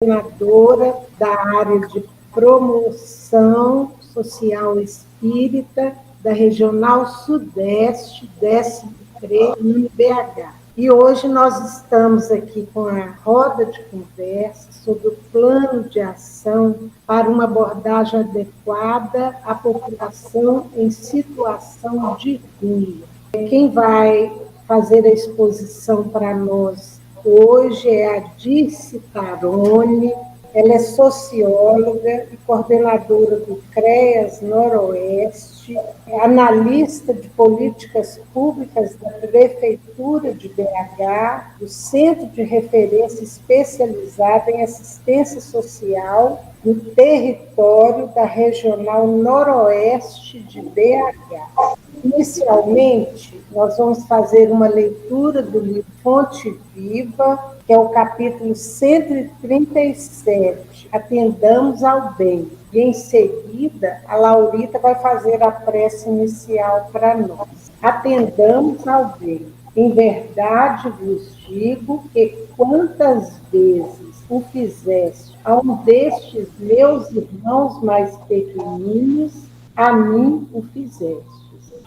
coordenadora da área de promoção social espírita da Regional Sudeste, 13º, no BH. E hoje nós estamos aqui com a roda de conversa sobre o plano de ação para uma abordagem adequada à população em situação de rua. Quem vai fazer a exposição para nós hoje é a Dirce Tarone. Ela é socióloga e coordenadora do CREAS Noroeste, é analista de políticas públicas da Prefeitura de BH, do Centro de Referência Especializado em Assistência Social no território da Regional Noroeste de BH. Inicialmente, nós vamos fazer uma leitura do livro Fonte Viva, que é o capítulo 137, Atendamos ao Bem. E, em seguida, a Laurita vai fazer a prece inicial para nós. Atendamos ao bem. Em verdade vos digo que quantas vezes o fizeste a um destes meus irmãos mais pequeninos, a mim o fizeste.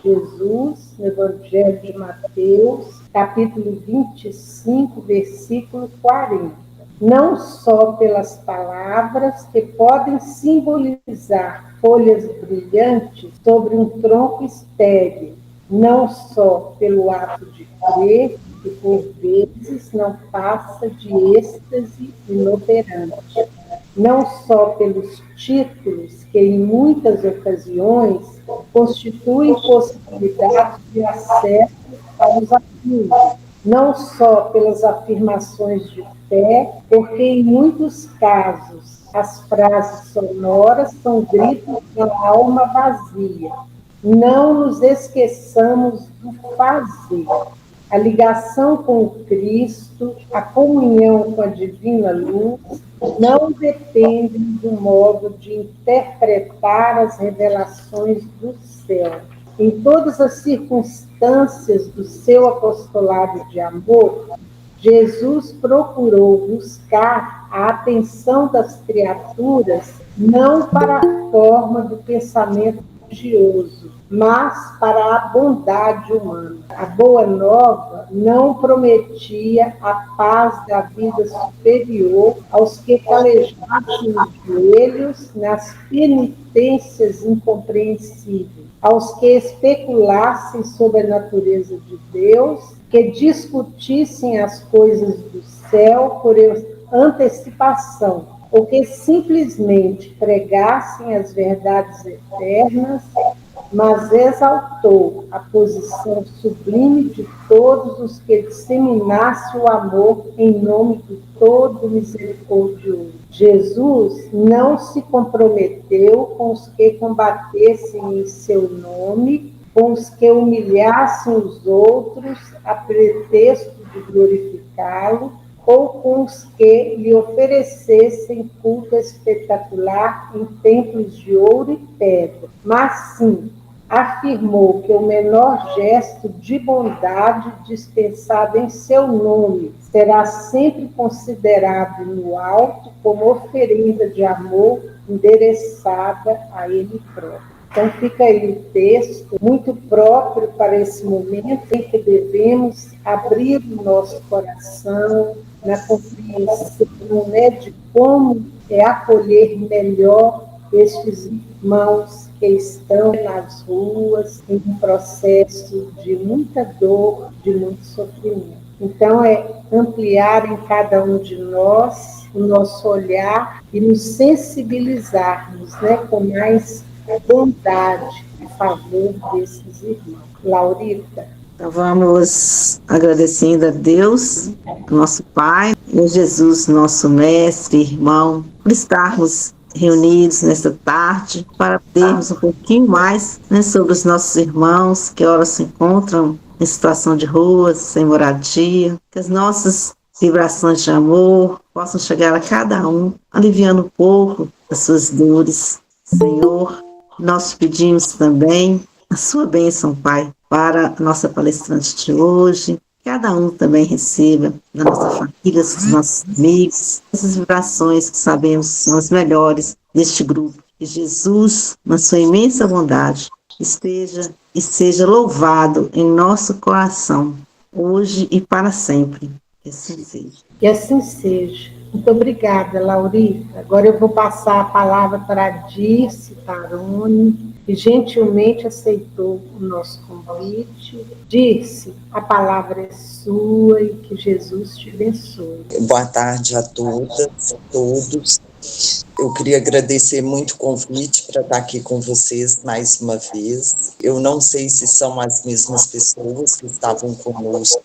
Jesus, no Evangelho de Mateus, capítulo 25, versículo 40. Não só pelas palavras que podem simbolizar folhas brilhantes sobre um tronco estéril, não só pelo ato de crer, que por vezes não passa de êxtase inoperante, não só pelos títulos que em muitas ocasiões constituem possibilidades de acesso aos afins, não só pelas afirmações de fé, porque em muitos casos as frases sonoras são gritos da alma vazia. Não nos esqueçamos do fazer. A ligação com o Cristo, a comunhão com a divina luz, não dependem do modo de interpretar as revelações do céu. Em todas as circunstâncias do seu apostolado de amor, Jesus procurou buscar a atenção das criaturas não para a forma do pensamento religioso, mas para a bondade humana. A Boa Nova não prometia a paz da vida superior aos que calejassem os joelhos nas penitências incompreensíveis, aos que especulassem sobre a natureza de Deus, que discutissem as coisas do céu por antecipação, ou que simplesmente pregassem as verdades eternas, mas exaltou a posição sublime de todos os que disseminassem o amor em nome do todo misericordioso. Jesus não se comprometeu com os que combatessem em seu nome, com os que humilhassem os outros a pretexto de glorificá-lo, ou com os que lhe oferecessem culto espetacular em templos de ouro e pedra, mas sim afirmou que o menor gesto de bondade dispensado em seu nome será sempre considerado no alto como oferenda de amor endereçada a ele próprio. Então fica aí o texto, muito próprio para esse momento em que devemos abrir o nosso coração na compreensão, de como acolher melhor estes irmãos que estão nas ruas em um processo de muita dor, de muito sofrimento. Então, ampliar em cada um de nós o nosso olhar e nos sensibilizarmos com mais bondade em favor desses irmãos. Laurita. Então vamos agradecendo a Deus, nosso Pai, e a Jesus, nosso Mestre, irmão, por estarmos reunidos nesta tarde para termos um pouquinho mais sobre os nossos irmãos que ora se encontram em situação de rua, sem moradia, que as nossas vibrações de amor possam chegar a cada um, aliviando um pouco as suas dores. Senhor, nós pedimos também a sua bênção, Pai, para a nossa palestrante de hoje, cada um também receba da nossa família, dos nossos amigos, essas vibrações que sabemos são as melhores deste grupo. Que Jesus, na sua imensa bondade, esteja e seja louvado em nosso coração, hoje e para sempre. Que assim seja. Que assim seja. Muito obrigada, Laurita. Agora eu vou passar a palavra para a Dirce Tarone, que gentilmente aceitou o nosso convite. Dirce, a palavra é sua e que Jesus te abençoe. Boa tarde a todas, todos. Eu queria agradecer muito o convite para estar aqui com vocês mais uma vez. Eu não sei se são as mesmas pessoas que estavam conosco,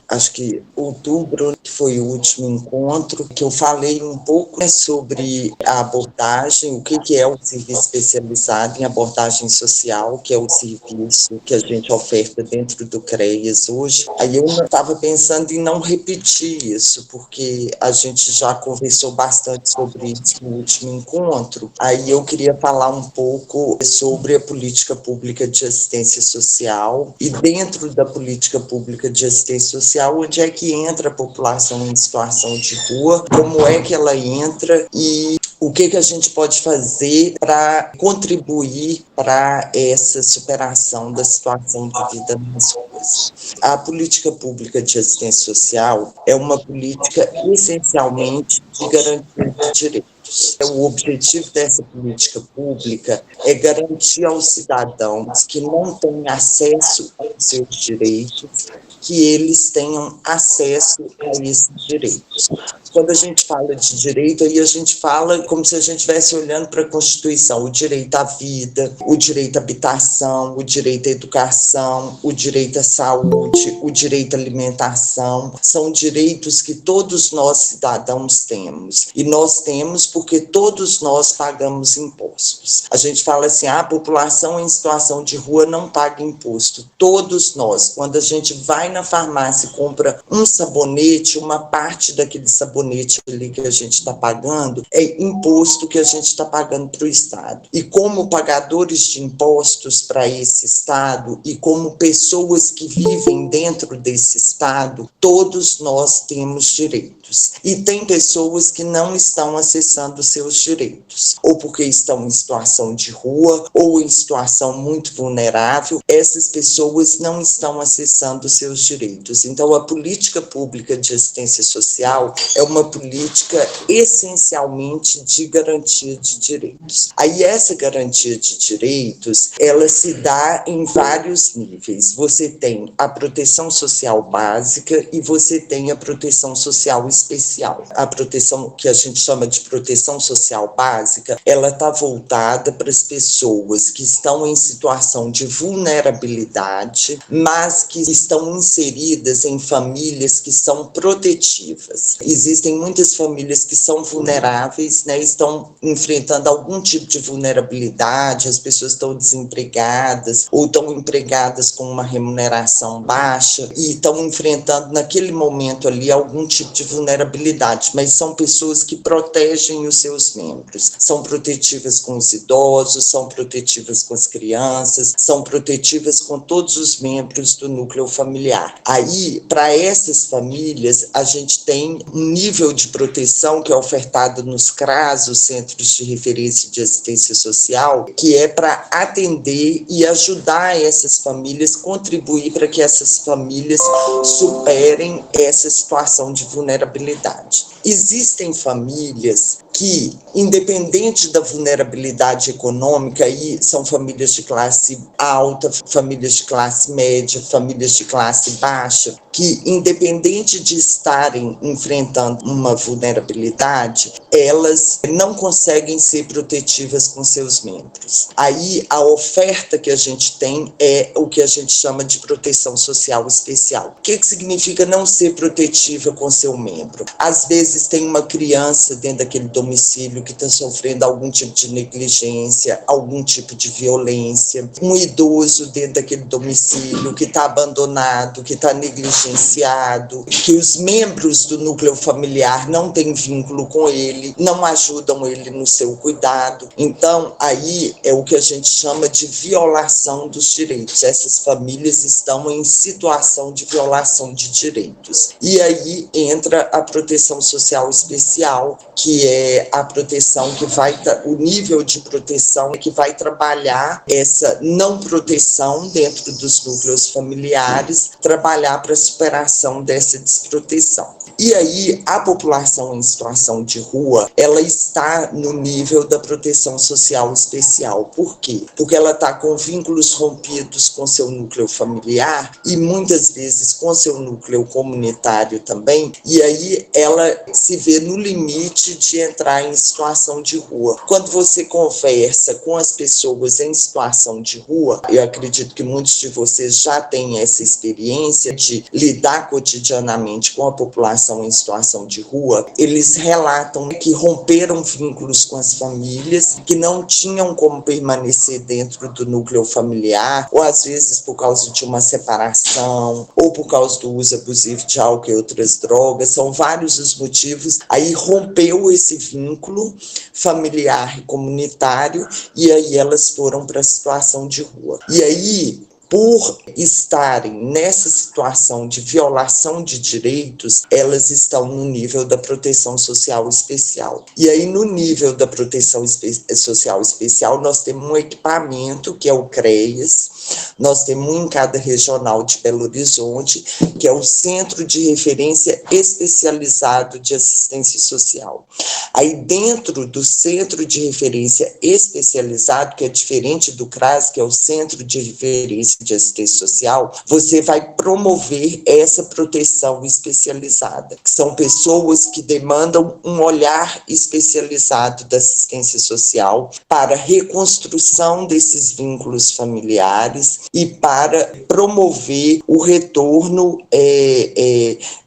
acho que outubro, que foi o último encontro, que eu falei um pouco sobre a abordagem, o que é o serviço especializado em abordagem social, que é o serviço que a gente oferta dentro do CREAS hoje. Aí eu estava pensando em não repetir isso, porque a gente já conversou bastante sobre isso no último encontro. Aí eu queria falar um pouco sobre a política pública de assistência social e dentro da política pública de assistência social, onde é que entra a população em situação de rua, como é que ela entra e o que a gente pode fazer para contribuir para essa superação da situação de vida nas ruas. A política pública de assistência social é uma política essencialmente de garantia de direitos. O objetivo dessa política pública é garantir aos cidadãos que não têm acesso aos seus direitos, que eles tenham acesso a esses direitos. Quando a gente fala de direito, aí a gente fala como se a gente estivesse olhando para a Constituição, o direito à vida, o direito à habitação, o direito à educação, o direito à saúde, o direito à alimentação, são direitos que todos nós cidadãos temos, e nós temos porque todos nós pagamos impostos. A gente fala assim, a população em situação de rua não paga imposto, todos nós, quando a gente vai na farmácia e compra um sabonete, uma parte daquele sabonete ali que a gente está pagando é imposto que a gente está pagando para o Estado. E como pagadores de impostos para esse Estado e como pessoas que vivem dentro desse Estado, todos nós temos direitos. E tem pessoas que não estão acessando seus direitos, ou porque estão em situação de rua, ou em situação muito vulnerável, essas pessoas não estão acessando seus direitos. Então, a política pública de assistência social é uma política essencialmente de garantia de direitos. Aí, essa garantia de direitos, ela se dá em vários níveis. Você tem a proteção social básica e você tem a proteção social especial. A proteção que a gente chama de proteção social básica, ela está voltada para as pessoas que estão em situação de vulnerabilidade, mas que estão inseridas em famílias que são protetivas. Existem muitas famílias que são vulneráveis, né, estão enfrentando algum tipo de vulnerabilidade, as pessoas estão desempregadas ou estão empregadas com uma remuneração baixa e estão enfrentando naquele momento ali algum tipo de vulnerabilidade, mas são pessoas que protegem os seus membros, são protetivas com os idosos, são protetivas com as crianças, são protetivas com todos os membros do núcleo familiar. Aí, para essas famílias, a gente tem um nível de proteção que é ofertado nos CRAS, os Centros de Referência de Assistência Social, que é para atender e ajudar essas famílias, contribuir para que essas famílias superem essa situação de vulnerabilidade. Existem famílias que, independente da vulnerabilidade econômica, aí são famílias de classe alta, famílias de classe média, famílias de classe baixa, que, independente de estarem enfrentando uma vulnerabilidade, elas não conseguem ser protetivas com seus membros. Aí, a oferta que a gente tem é o que a gente chama de proteção social especial. O que significa não ser protetiva com seu membro? Às vezes tem uma criança dentro daquele domicílio que está sofrendo algum tipo de negligência, algum tipo de violência, um idoso dentro daquele domicílio que está abandonado, que está negligenciado, que os membros do núcleo familiar não têm vínculo com ele, ele, não ajudam ele no seu cuidado. Então, aí é o que a gente chama de violação dos direitos. Essas famílias estão em situação de violação de direitos. E aí entra a proteção social especial, que é a proteção que vai, o nível de proteção que vai trabalhar essa não proteção dentro dos núcleos familiares, trabalhar para a superação dessa desproteção. E aí, a população em situação de rua, ela está no nível da proteção social especial. Por quê? Porque ela está com vínculos rompidos com seu núcleo familiar e muitas vezes com seu núcleo comunitário também, e aí ela se vê no limite de entrar em situação de rua. Quando você conversa com as pessoas em situação de rua, eu acredito que muitos de vocês já têm essa experiência de lidar cotidianamente com a população em situação de rua, eles relatam que romperam vínculos com as famílias, que não tinham como permanecer dentro do núcleo familiar, ou às vezes por causa de uma separação, ou por causa do uso abusivo de álcool e outras drogas, são vários os motivos. Aí rompeu esse vínculo familiar e comunitário, e aí elas foram para a situação de rua. E aí, por estarem nessa situação de violação de direitos, elas estão no nível da proteção social especial. E aí, no nível da proteção social especial, nós temos um equipamento, que é o CREAS, nós temos um em cada regional de Belo Horizonte, que é o Centro de Referência Especializado de Assistência Social. Aí, dentro do Centro de Referência Especializado, que é diferente do CRAS, que é o Centro de Referência de Assistência Social, você vai promover essa proteção especializada, que são pessoas que demandam um olhar especializado da assistência social para a reconstrução desses vínculos familiares e para promover o retorno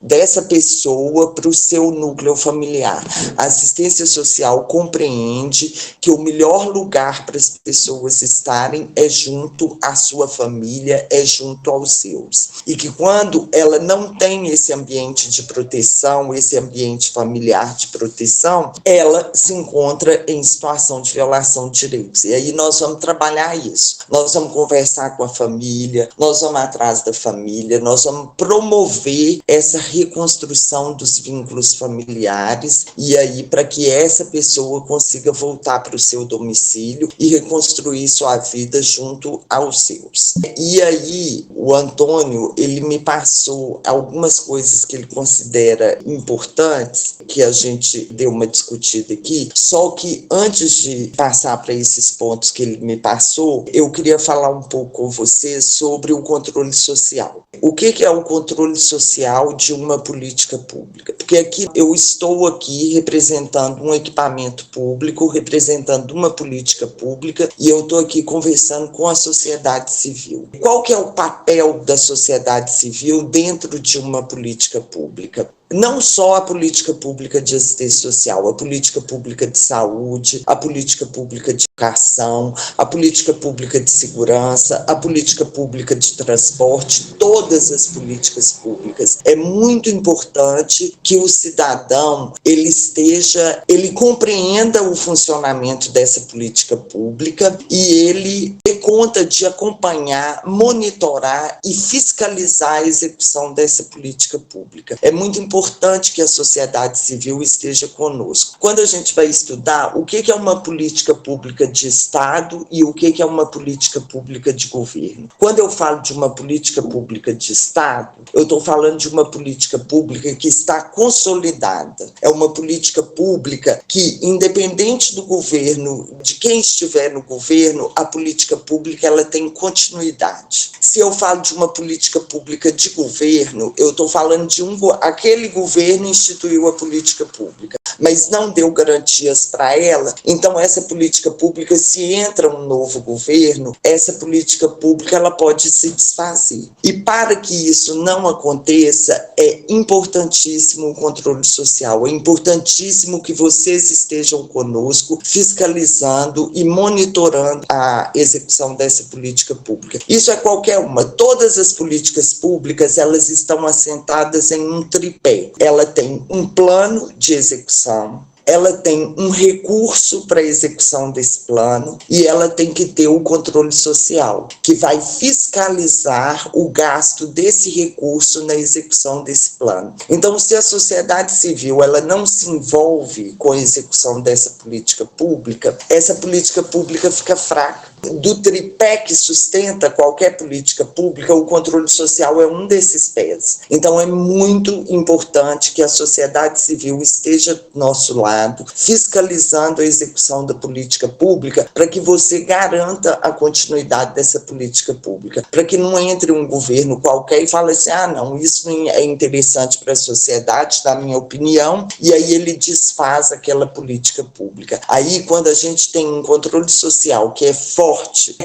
dessa pessoa para o seu núcleo familiar. A assistência social compreende que o melhor lugar para as pessoas estarem é junto à sua família, é junto aos seus. E que quando ela não tem esse ambiente de proteção, esse ambiente familiar de proteção, ela se encontra em situação de violação de direitos. E aí nós vamos trabalhar isso. Nós vamos conversar com a família, nós vamos atrás da família, nós vamos promover essa reconstrução dos vínculos familiares, e aí para que essa pessoa consiga voltar para o seu domicílio e reconstruir sua vida junto aos seus. E aí o Antônio, ele me passou algumas coisas que ele considera importantes, que a gente deu uma discutida aqui, só que antes de passar para esses pontos que ele me passou, eu queria falar um pouco com você sobre o controle social. O que é o controle social de uma política pública? Porque aqui eu estou aqui representando um equipamento público, representando uma política pública, e eu estou aqui conversando com a sociedade civil. Qual que é o papel da sociedade civil dentro de uma política pública? Não só a política pública de assistência social, a política pública de saúde, a política pública de educação, a política pública de segurança, a política pública de transporte, todas as políticas públicas. É muito importante que o cidadão, ele compreenda o funcionamento dessa política pública e ele dê conta de acompanhar, monitorar e fiscalizar a execução dessa política pública. É muito importante que a sociedade civil esteja conosco. Quando a gente vai estudar o que é uma política pública de Estado e o que é uma política pública de governo. Quando eu falo de uma política pública de Estado, eu estou falando de uma política pública que está consolidada. É uma política pública que, independente do governo, de quem estiver no governo, a política pública ela tem continuidade. Se eu falo de uma política pública de governo, eu estou falando de aquele governo instituiu a política pública, mas não deu garantias para ela. Então essa política pública, se entra um novo governo, essa política pública ela pode se desfazer. E para que isso não aconteça, é importantíssimo o controle social, é importantíssimo que vocês estejam conosco, fiscalizando e monitorando a execução dessa política pública. Isso é qualquer uma. Todas as políticas públicas, elas estão assentadas em um tripé. Ela tem um plano de execução, ela tem um recurso para a execução desse plano e ela tem que ter o controle social, que vai fiscalizar o gasto desse recurso na execução desse plano. Então, se a sociedade civil ela não se envolve com a execução dessa política pública, essa política pública fica fraca. Do tripé que sustenta qualquer política pública, o controle social é um desses pés. Então, é muito importante que a sociedade civil esteja do nosso lado, fiscalizando a execução da política pública, para que você garanta a continuidade dessa política pública, para que não entre um governo qualquer e fale assim, não, isso não é interessante para a sociedade, na minha opinião, e aí ele desfaz aquela política pública. Aí, quando a gente tem um controle social que é forte,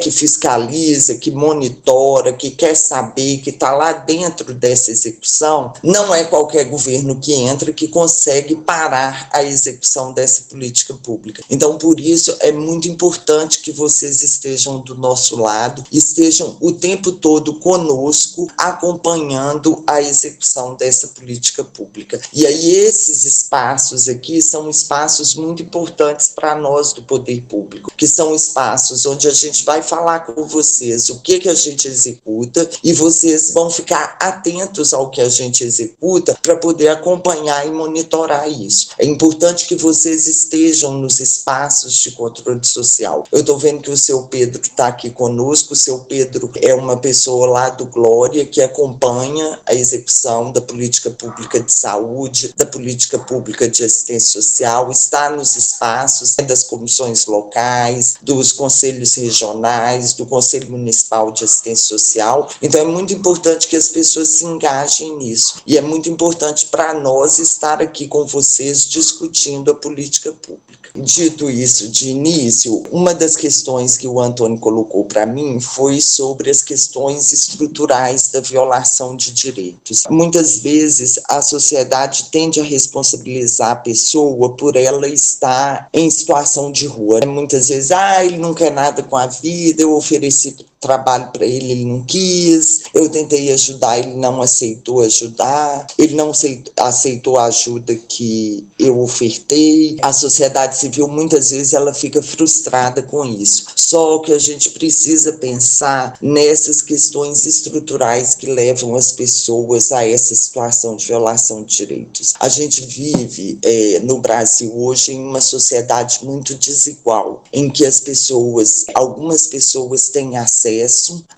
que fiscaliza, que monitora, que quer saber, que está lá dentro dessa execução, não é qualquer governo que entra que consegue parar a execução dessa política pública. Então, por isso, é muito importante que vocês estejam do nosso lado, estejam o tempo todo conosco, acompanhando a execução dessa política pública. E aí, esses espaços aqui são espaços muito importantes para nós do poder público, que são espaços onde a gente vai falar com vocês o que a gente executa e vocês vão ficar atentos ao que a gente executa para poder acompanhar e monitorar isso. É importante que vocês estejam nos espaços de controle social. Eu estou vendo que o seu Pedro está aqui conosco. O seu Pedro é uma pessoa lá do Glória que acompanha a execução da política pública de saúde, da política pública de assistência social, está nos espaços das comissões locais, dos conselhos regionais, do Conselho Municipal de Assistência Social. Então é muito importante que as pessoas se engajem nisso. E é muito importante para nós estar aqui com vocês discutindo a política pública. Dito isso, de início, uma das questões que o Antônio colocou para mim foi sobre as questões estruturais da violação de direitos. Muitas vezes a sociedade tende a responsabilizar a pessoa por ela estar em situação de rua. Muitas vezes, ele não quer nada com a vida, eu ofereci trabalho para ele, ele não quis, eu tentei ajudar, ele não aceitou ajudar, ele não aceitou a ajuda que eu ofertei. A sociedade civil, muitas vezes, ela fica frustrada com isso. Só que a gente precisa pensar nessas questões estruturais que levam as pessoas a essa situação de violação de direitos. A gente vive no Brasil hoje em uma sociedade muito desigual, em que algumas pessoas têm acesso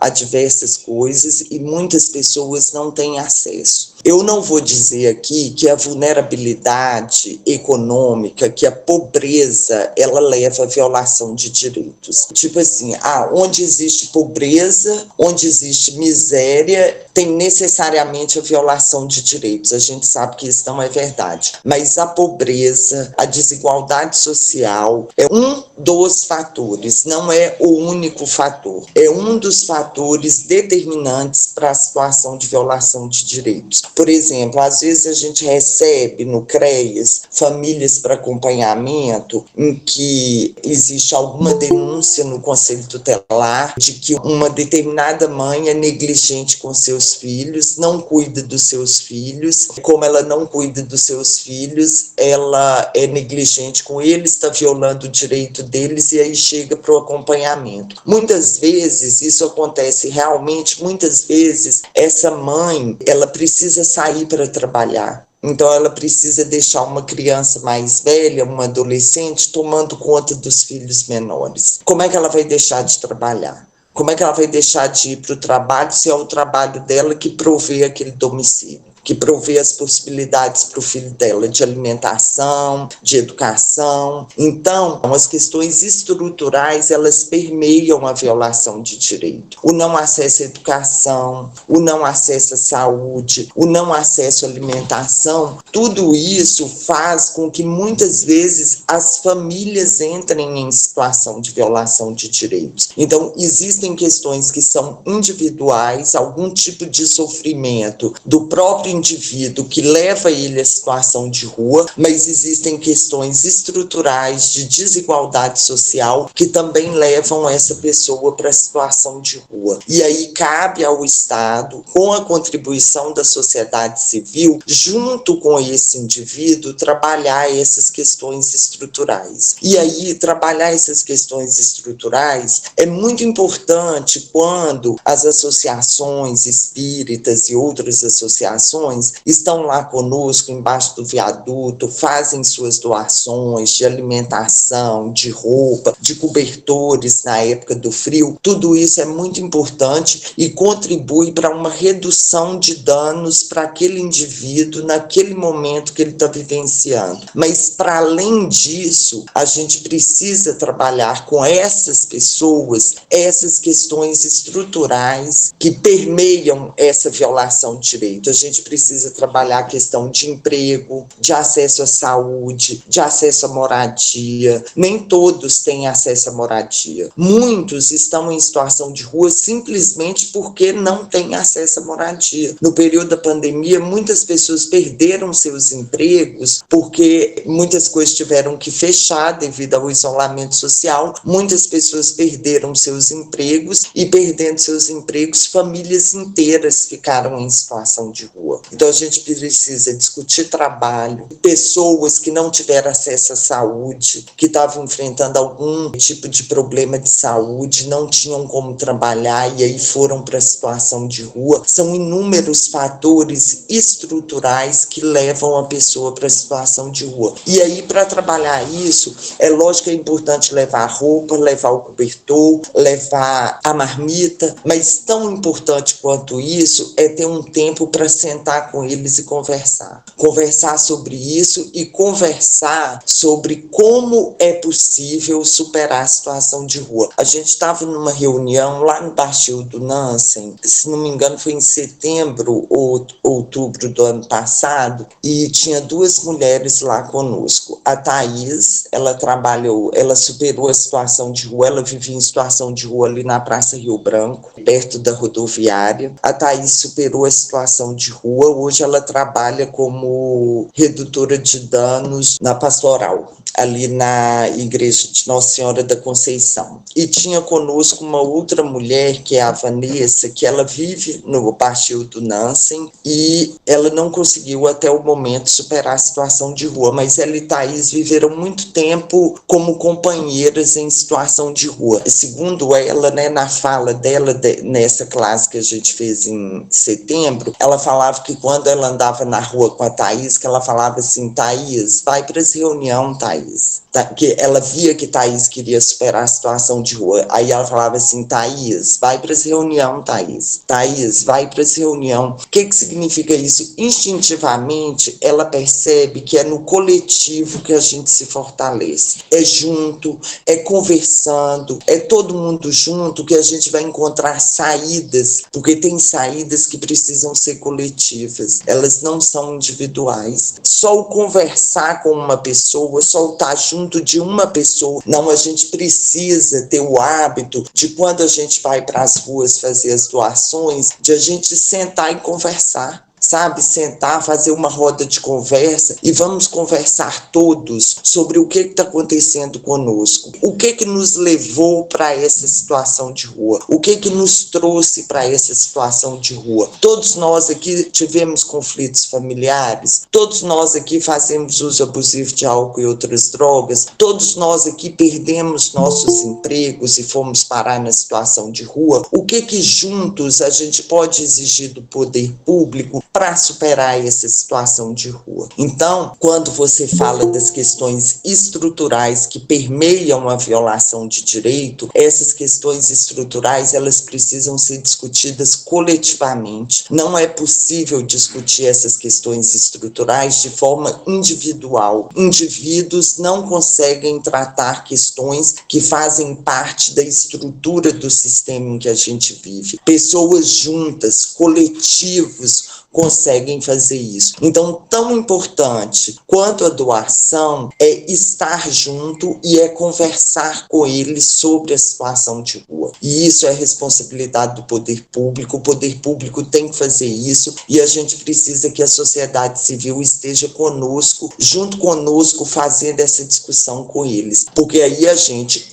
a diversas coisas e muitas pessoas não têm acesso. Eu não vou dizer aqui que a vulnerabilidade econômica, que a pobreza, ela leva à violação de direitos. Tipo assim, onde existe pobreza, onde existe miséria, tem necessariamente a violação de direitos. A gente sabe que isso não é verdade. Mas a pobreza, a desigualdade social é um dos fatores, não é o único fator. É um dos fatores determinantes para a situação de violação de direitos. Por exemplo, às vezes a gente recebe no CREAS famílias para acompanhamento em que existe alguma denúncia no Conselho Tutelar de que uma determinada mãe é negligente com seus filhos, não cuida dos seus filhos. Como ela não cuida dos seus filhos, ela é negligente com eles, está violando o direito deles e aí chega para o acompanhamento. Muitas vezes isso acontece realmente, muitas vezes essa mãe, ela precisa sair para trabalhar. Então ela precisa deixar uma criança mais velha, uma adolescente, tomando conta dos filhos menores. Como é que ela vai deixar de trabalhar? Como é que ela vai deixar de ir para o trabalho se é o trabalho dela que provê aquele domicílio, que provê as possibilidades para o filho dela de alimentação, de educação? Então, as questões estruturais, elas permeiam a violação de direito. O não acesso à educação, o não acesso à saúde, o não acesso à alimentação, tudo isso faz com que muitas vezes as famílias entrem em situação de violação de direitos. Então, existem questões que são individuais, algum tipo de sofrimento do próprio indivíduo que leva ele à situação de rua, mas existem questões estruturais de desigualdade social que também levam essa pessoa para a situação de rua. E aí cabe ao Estado, com a contribuição da sociedade civil, junto com esse indivíduo, trabalhar essas questões estruturais. E aí, trabalhar essas questões estruturais é muito importante quando as associações espíritas e outras associações estão lá conosco, embaixo do viaduto, fazem suas doações de alimentação, de roupa, de cobertores na época do frio. Tudo isso é muito importante e contribui para uma redução de danos para aquele indivíduo naquele momento que ele está vivenciando. Mas, para além disso, a gente precisa trabalhar com essas pessoas, essas questões estruturais que permeiam essa violação de direito. A gente precisa trabalhar a questão de emprego, de acesso à saúde, de acesso à moradia. Nem todos têm acesso à moradia. Muitos estão em situação de rua simplesmente porque não têm acesso à moradia. No período da pandemia, muitas pessoas perderam seus empregos porque muitas coisas tiveram que fechar devido ao isolamento social. Muitas pessoas perderam seus empregos e, perdendo seus empregos, famílias inteiras ficaram em situação de rua. Então a gente precisa discutir trabalho, pessoas que não tiveram acesso à saúde, que estavam enfrentando algum tipo de problema de saúde, não tinham como trabalhar e aí foram para a situação de rua. São inúmeros fatores estruturais que levam a pessoa para a situação de rua. E aí, para trabalhar isso, é lógico que é importante levar a roupa, levar o cobertor, levar a marmita, mas tão importante quanto isso é ter um tempo para sentar com eles e conversar. Conversar sobre isso e conversar sobre como é possível superar a situação de rua. A gente estava numa reunião lá no Baixio do Nansen, se não me engano foi em setembro ou outubro do ano passado, e tinha duas mulheres lá conosco. A Thaís, ela superou a situação de rua, ela vivia em situação de rua ali na Praça Rio Branco, perto da rodoviária. A Thaís superou a situação de rua, hoje ela trabalha como redutora de danos na pastoral, ali na igreja de Nossa Senhora da Conceição. E tinha conosco uma outra mulher, que é a Vanessa, que ela vive no Baixio do Nansen e ela não conseguiu até o momento superar a situação de rua, mas ela e Thaís viveram muito tempo como companheiras em situação de rua. Segundo ela, né, na fala dela, nessa classe que a gente fez em setembro, ela falava que quando ela andava na rua com a Thaís, que ela falava assim: Thaís, vai para essa reunião, Thaís. Que ela via que Thaís queria superar a situação de rua. Aí ela falava assim: Thaís, vai para essa reunião, Thaís. Thaís, vai para essa reunião. O que significa isso? Instintivamente, ela percebe que é no coletivo que a gente se fortalece. É junto, é conversando, é todo mundo junto que a gente vai encontrar saídas, porque tem saídas que precisam ser coletivas. Elas não são individuais. Só o conversar com uma pessoa, só o estar junto de uma pessoa. Não, a gente precisa ter o hábito de, quando a gente vai para as ruas fazer as doações, de a gente sentar e conversar. Sabe, sentar, fazer uma roda de conversa e vamos conversar todos sobre o que está acontecendo conosco, o que nos levou para essa situação de rua, o que nos trouxe para essa situação de rua. Todos nós aqui tivemos conflitos familiares, todos nós aqui fazemos uso abusivo de álcool e outras drogas, todos nós aqui perdemos nossos empregos e fomos parar na situação de rua. O que juntos a gente pode exigir do poder público para superar essa situação de rua? Então, quando você fala das questões estruturais que permeiam a violação de direito, essas questões estruturais, elas precisam ser discutidas coletivamente. Não é possível discutir essas questões estruturais de forma individual. Indivíduos não conseguem tratar questões que fazem parte da estrutura do sistema em que a gente vive. Pessoas juntas, coletivos, conseguem fazer isso. Então, tão importante quanto a doação é estar junto e é conversar com eles sobre a situação de rua. E isso é responsabilidade do poder público. O poder público tem que fazer isso e a gente precisa que a sociedade civil esteja conosco, junto conosco, fazendo essa discussão com eles. Porque aí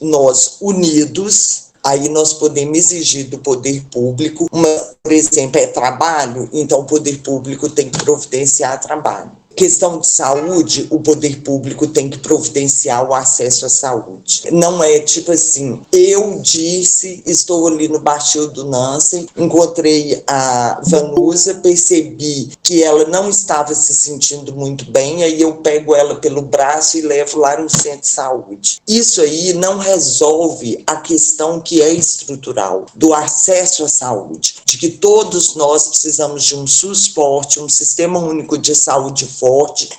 nós unidos, aí nós podemos exigir do poder público, por exemplo, é trabalho, então o poder público tem que providenciar trabalho. Questão de saúde, o poder público tem que providenciar o acesso à saúde. Não é tipo assim, eu disse, estou ali no Baixio do Nancy, encontrei a Vanusa, percebi que ela não estava se sentindo muito bem, aí eu pego ela pelo braço e levo lá no centro de saúde. Isso aí não resolve a questão que é estrutural, do acesso à saúde, de que todos nós precisamos de um SUS forte, um Sistema Único de Saúde forte,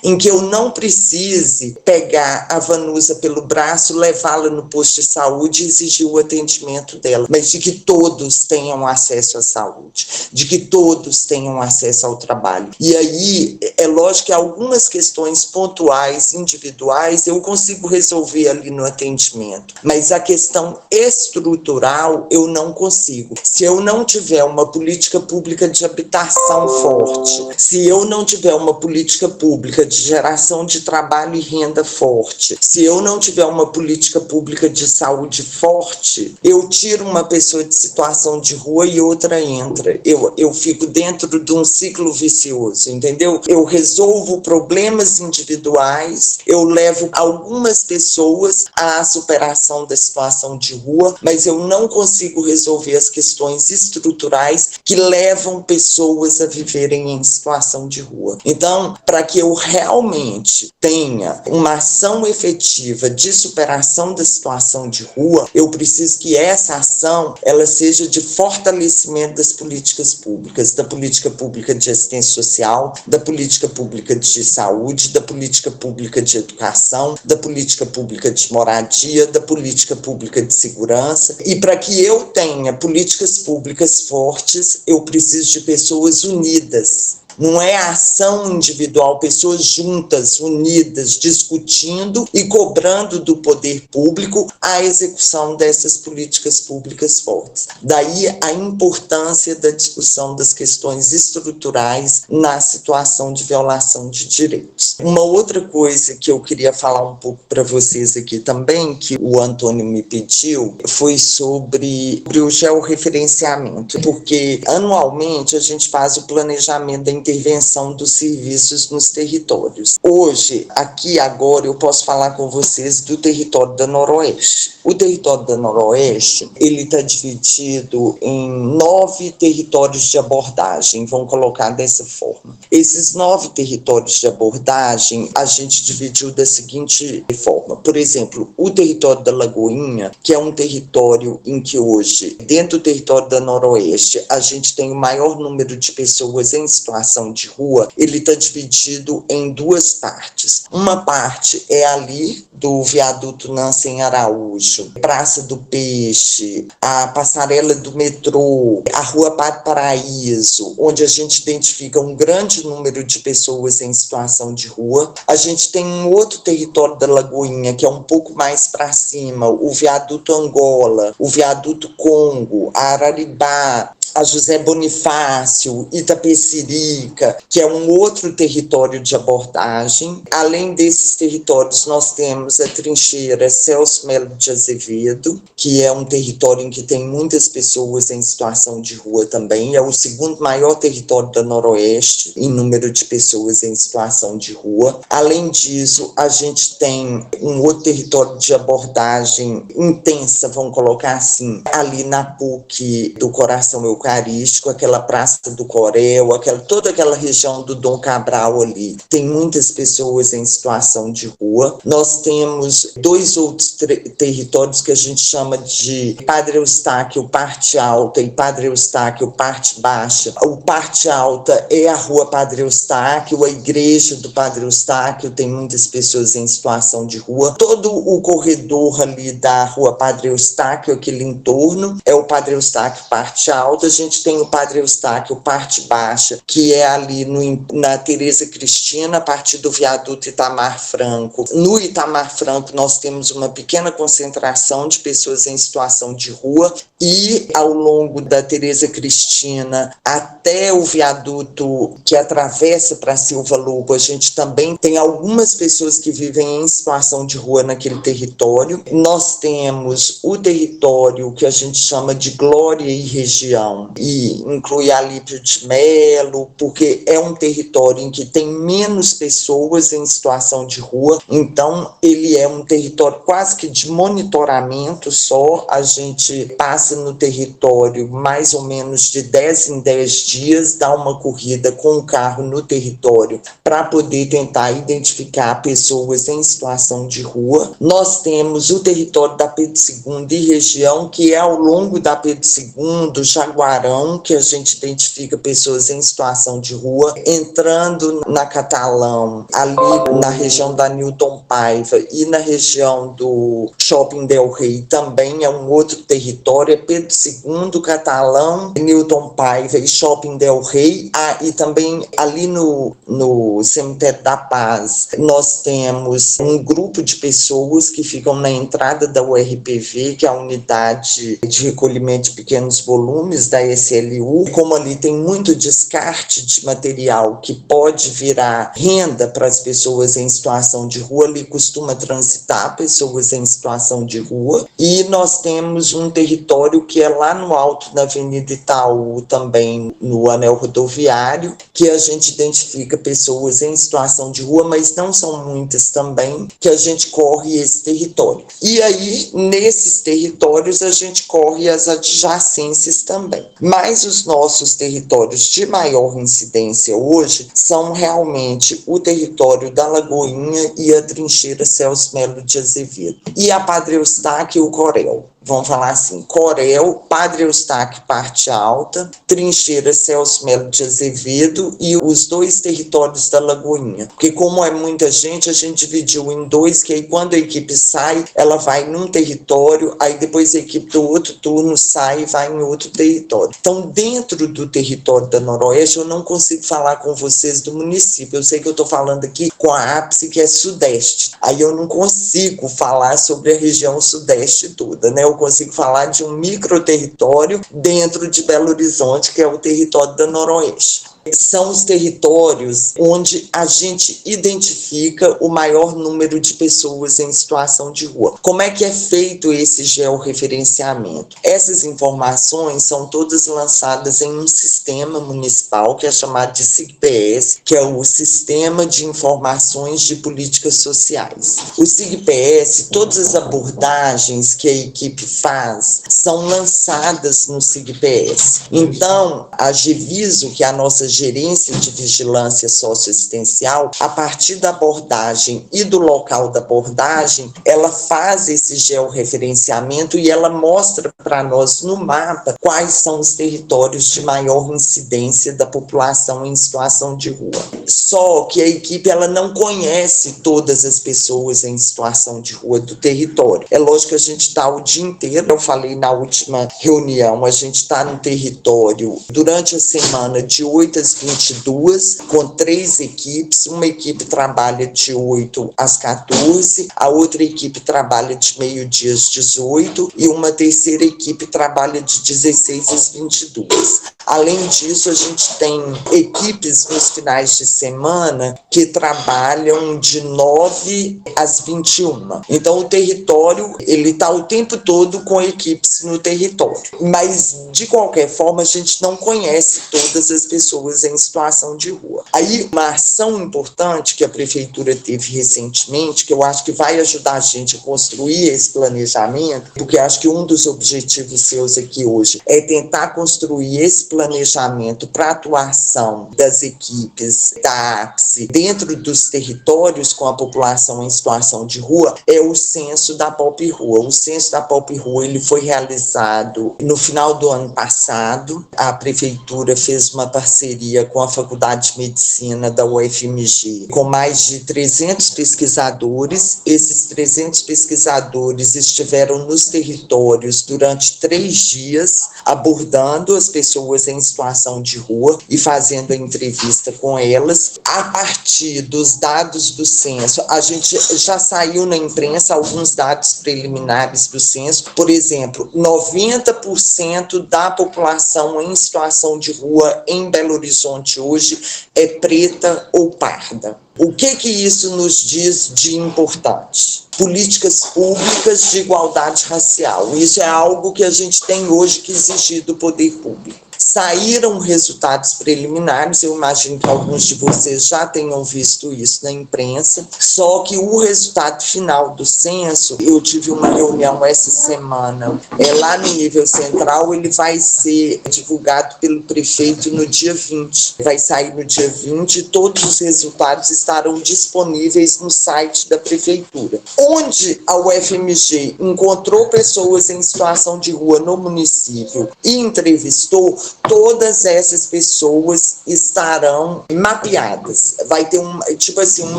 em que eu não precise pegar a Vanusa pelo braço, levá-la no posto de saúde e exigir o atendimento dela, mas de que todos tenham acesso à saúde, de que todos tenham acesso ao trabalho. E aí, é lógico que algumas questões pontuais, individuais, eu consigo resolver ali no atendimento, mas a questão estrutural eu não consigo. Se eu não tiver uma política pública de habitação forte, se eu não tiver uma política pública de geração de trabalho e renda forte, se eu não tiver uma política pública de saúde forte, eu tiro uma pessoa de situação de rua e outra entra. Eu fico dentro de um ciclo vicioso, entendeu? Eu resolvo problemas individuais, eu levo algumas pessoas à superação da situação de rua, mas eu não consigo resolver as questões estruturais que levam pessoas a viverem em situação de rua. Então, para que eu realmente tenha uma ação efetiva de superação da situação de rua, eu preciso que essa ação ela seja de fortalecimento das políticas públicas, da política pública de assistência social, da política pública de saúde, da política pública de educação, da política pública de moradia, da política pública de segurança. E para que eu tenha políticas públicas fortes, eu preciso de pessoas unidas. Não é a ação individual, pessoas juntas, unidas, discutindo e cobrando do poder público a execução dessas políticas públicas fortes. Daí a importância da discussão das questões estruturais na situação de violação de direitos. Uma outra coisa que eu queria falar um pouco para vocês aqui também, que o Antônio me pediu, foi sobre o georreferenciamento, porque anualmente a gente faz o planejamento da intervenção dos serviços nos territórios. Hoje, aqui agora, eu posso falar com vocês do território da Noroeste. O território da Noroeste, ele está dividido em 9 territórios de abordagem, vamos colocar dessa forma. Esses 9 territórios de abordagem, a gente dividiu da seguinte forma. Por exemplo, o território da Lagoinha, que é um território em que hoje, dentro do território da Noroeste, a gente tem o maior número de pessoas em situação de rua, ele está dividido em 2 partes. Uma parte é ali do viaduto Nancy Araújo, Praça do Peixe, a passarela do metrô, a Rua Padre Paraíso, onde a gente identifica um grande número de pessoas em situação de rua. A gente tem um outro território da Lagoinha, que é um pouco mais para cima, o viaduto Angola, o viaduto Congo, a Araribá, a José Bonifácio, Itapecerica, que é um outro território de abordagem. Além desses territórios, nós temos a trincheira Celso Melo de Azevedo, que é um território em que tem muitas pessoas em situação de rua também. É o segundo maior território da Noroeste em número de pessoas em situação de rua. Além disso, a gente tem um outro território de abordagem intensa, vamos colocar assim, ali na PUC do Coração Eucarístico, aquela Praça do Corel, toda aquela região do Dom Cabral ali. Tem muitas pessoas em situação de rua. Nós temos 2 outros territórios que a gente chama de Padre Eustáquio, parte alta, e Padre Eustáquio, parte baixa. O parte alta é a Rua Padre Eustáquio, a igreja do Padre Eustáquio, tem muitas pessoas em situação de rua. Todo o corredor ali da Rua Padre Eustáquio, aquele entorno, é o Padre Eustáquio, parte alta. gente tem o Padre Eustáquio, parte baixa, que é ali na Tereza Cristina, a partir do viaduto Itamar Franco. No Itamar Franco, nós temos uma pequena concentração de pessoas em situação de rua, e ao longo da Tereza Cristina até o viaduto que atravessa para Silva Lobo, a gente também tem algumas pessoas que vivem em situação de rua naquele território. Nós temos o território que a gente chama de Glória e Região, e inclui Alípio de Melo, porque é um território em que tem menos pessoas em situação de rua, então ele é um território quase que de monitoramento só. A gente passa no território mais ou menos de 10 em 10 dias, dá uma corrida com o carro no território para poder tentar identificar pessoas em situação de rua. Nós temos o território da Pedro II e região, que é ao longo da Pedro II, Jaguarão, que a gente identifica pessoas em situação de rua, entrando na Catalão, ali na região da Newton Paiva e na região do Shopping Del Rey, também é um outro território, é Pedro II, Catalão, Newton Paiva e Shopping Del Rey. E também ali no Cemitério da Paz, nós temos um grupo de pessoas que ficam na entrada da URPV, que é a Unidade de Recolhimento de Pequenos Volumes da SLU. Como ali tem muito descarte de material que pode virar renda para as pessoas em situação de rua, ali costuma transitar pessoas em situação de rua. E nós temos um território que é lá no alto da Avenida Itaú, também no anel rodoviário, que a gente identifica pessoas em situação de rua, mas não são muitas também, que a gente corre esse território. E aí, nesses territórios, a gente corre as adjacências também. Mas os nossos territórios de maior incidência hoje são realmente o território da Lagoinha e a Trincheira Celso Melo de Azevedo. E a Padre Eustáquio e o Corel. Vamos falar assim, Corel, Padre Eustáquio, parte alta, Trincheira Celso Melo de Azevedo e os dois territórios da Lagoinha. Porque como é muita gente, a gente dividiu em dois, que aí quando a equipe sai, ela vai num território, aí depois a equipe do outro turno sai e vai em outro território. Então, dentro do território da Noroeste, eu não consigo falar com vocês do município. Eu sei que eu estou falando aqui com a ápice, que é Sudeste. Aí eu não consigo falar sobre a região Sudeste toda, né? Eu consigo falar de um microterritório dentro de Belo Horizonte, que é o território da Noroeste. São os territórios onde a gente identifica o maior número de pessoas em situação de rua. Como é que é feito esse georreferenciamento? Essas informações são todas lançadas em um sistema municipal que é chamado de SIGPS, que é o Sistema de Informações de Políticas Sociais. O SIGPS, todas as abordagens que a equipe faz são lançadas no SIGPS. Então, a GEVISO, que é a nossa Gerência de Vigilância Socioassistencial, a partir da abordagem e do local da abordagem, ela faz esse georreferenciamento e ela mostra para nós no mapa quais são os territórios de maior incidência da população em situação de rua. Só que a equipe ela não conhece todas as pessoas em situação de rua do território. É lógico que a gente está o dia inteiro, eu falei na última reunião, a gente está no território durante a semana de 8 às 22, com 3 equipes. Uma equipe trabalha de 8 às 14, a outra equipe trabalha de meio-dia às 18 e uma terceira equipe trabalha de 16 às 22. Além disso, a gente tem equipes nos finais de semana que trabalham de 9 às 21. Então, o território, ele está o tempo todo com equipes no território. Mas, de qualquer forma, a gente não conhece todas as pessoas em situação de rua. Aí, uma ação importante que a Prefeitura teve recentemente, que eu acho que vai ajudar a gente a construir esse planejamento, porque acho que um dos objetivos seus aqui hoje é tentar construir esse planejamento para atuação das equipes da APSE dentro dos territórios com a população em situação de rua é o Censo da Pop Rua. O Censo da Pop Rua ele foi realizado no final do ano passado. A prefeitura fez uma parceria com a Faculdade de Medicina da UFMG, com mais de 300 pesquisadores. Esses 300 pesquisadores estiveram nos territórios durante 3 dias, abordando as pessoas em situação de rua e fazendo a entrevista com elas. A partir dos dados do censo, a gente já saiu na imprensa alguns dados preliminares do censo. Por exemplo, 90% da população em situação de rua em Belo Horizonte hoje é preta ou parda. O que isso nos diz de importante? Políticas públicas de igualdade racial. Isso é algo que a gente tem hoje que exigir do poder público. Saíram resultados preliminares, eu imagino que alguns de vocês já tenham visto isso na imprensa, só que o resultado final do censo, eu tive uma reunião essa semana, lá no nível central, ele vai ser divulgado pelo prefeito no dia 20. Vai sair no dia 20 e todos os resultados estarão disponíveis no site da prefeitura. Onde a UFMG encontrou pessoas em situação de rua no município e entrevistou, todas essas pessoas estarão mapeadas. Vai ter um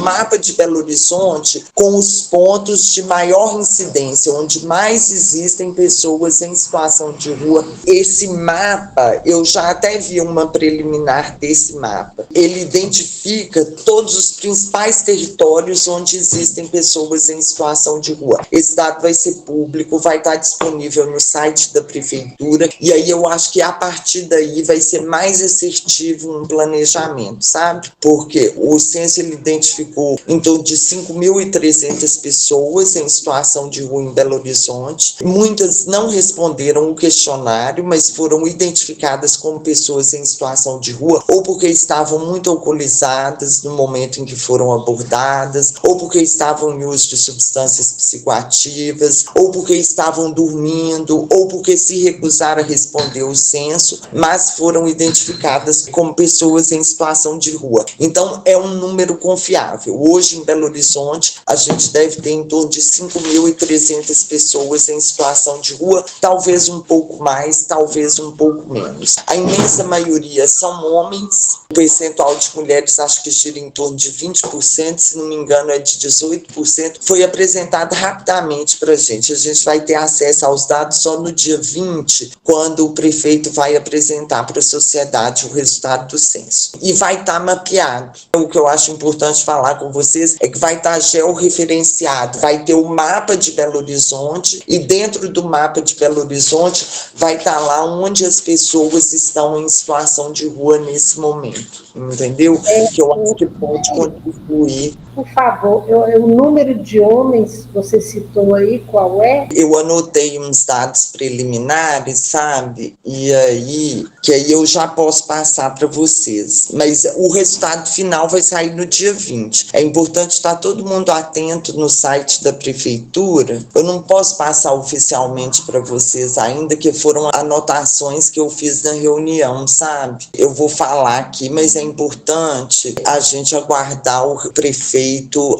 mapa de Belo Horizonte com os pontos de maior incidência, onde mais existem pessoas em situação de rua. Esse mapa, eu já até vi uma preliminar desse mapa. Ele identifica todos os principais territórios onde existem pessoas em situação de rua. Esse dado vai ser público, vai estar disponível no site da prefeitura, e aí eu acho que a partir daí vai ser mais assertivo um planejamento, sabe? Porque o censo ele identificou em torno de 5.300 pessoas em situação de rua em Belo Horizonte. Muitas não responderam o questionário, mas foram identificadas como pessoas em situação de rua, ou porque estavam muito alcoolizadas no momento em que foram abordadas, ou porque estavam em uso de substâncias psicoativas, ou porque estavam dormindo, ou porque se recusaram a responder o censo, mas foram identificadas como pessoas em situação de rua. Então, é um número confiável. Hoje, em Belo Horizonte, a gente deve ter em torno de 5.300 pessoas em situação de rua, talvez um pouco mais, talvez um pouco menos. A imensa maioria são homens, o percentual de mulheres acho que gira em torno de 20%, se não me engano é de 18%. Foi apresentado rapidamente para a gente vai ter acesso aos dados só no dia 20, quando o prefeito vai apresentar para a sociedade o resultado do censo. E vai estar mapeado. O que eu acho importante falar com vocês é que vai estar georreferenciado, vai ter o mapa de Belo Horizonte e dentro do mapa de Belo Horizonte vai estar lá onde as pessoas estão em situação de rua nesse momento, entendeu? Que eu acho que pode contribuir. Por favor, o número de homens, você citou aí, qual é? Eu anotei uns dados preliminares, sabe? E aí, que aí eu já posso passar para vocês. Mas o resultado final vai sair no dia 20. É importante estar todo mundo atento no site da prefeitura. Eu não posso passar oficialmente para vocês ainda, que foram anotações que eu fiz na reunião, sabe? Eu vou falar aqui, mas é importante a gente aguardar o prefeito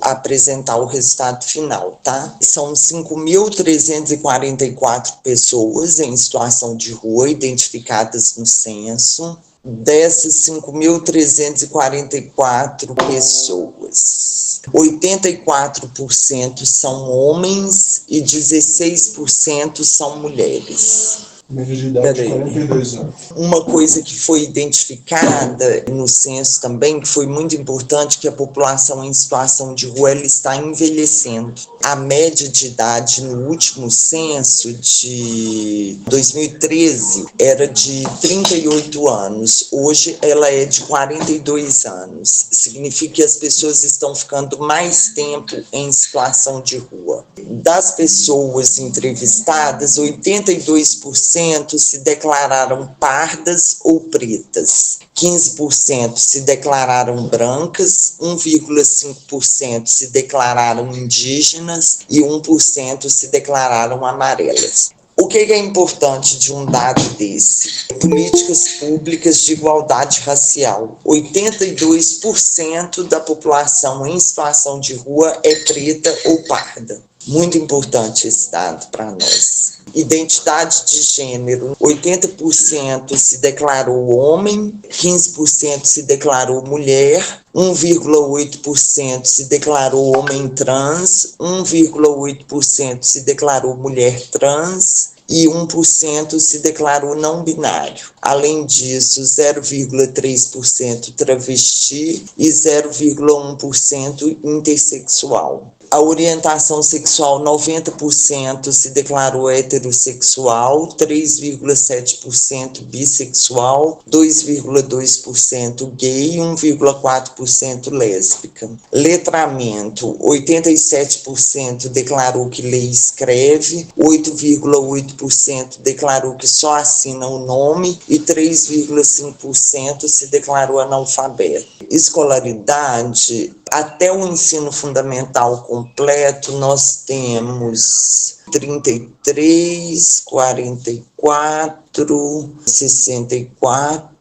apresentar o resultado final, tá? São 5.344 pessoas em situação de rua identificadas no censo. Dessas 5.344 pessoas, 84% são homens e 16% são mulheres. Média de idade de 42 anos. Uma coisa que foi identificada no censo também, que foi muito importante, que a população em situação de rua ela está envelhecendo. A média de idade no último censo de 2013 era de 38 anos. Hoje ela é de 42 anos. Significa que as pessoas estão ficando mais tempo em situação de rua. Das pessoas entrevistadas, 82% se declararam pardas ou pretas, 15% se declararam brancas, 1,5% se declararam indígenas e 1% se declararam amarelas. O que é importante de um dado desse? Políticas públicas de igualdade racial. 82% da população em situação de rua é preta ou parda. Muito importante esse dado para nós. Identidade de gênero, 80% se declarou homem, 15% se declarou mulher, 1,8% se declarou homem trans, 1,8% se declarou mulher trans e 1% se declarou não binário. Além disso, 0,3% travesti e 0,1% intersexual. A orientação sexual, 90% se declarou heterossexual, 3,7% bissexual, 2,2% gay e 1,4% lésbica. Letramento, 87% declarou que lê e escreve, 8,8% declarou que só assina o nome e 3,5% se declarou analfabeto. Escolaridade, até o ensino fundamental completo, nós temos 33, 44, 64,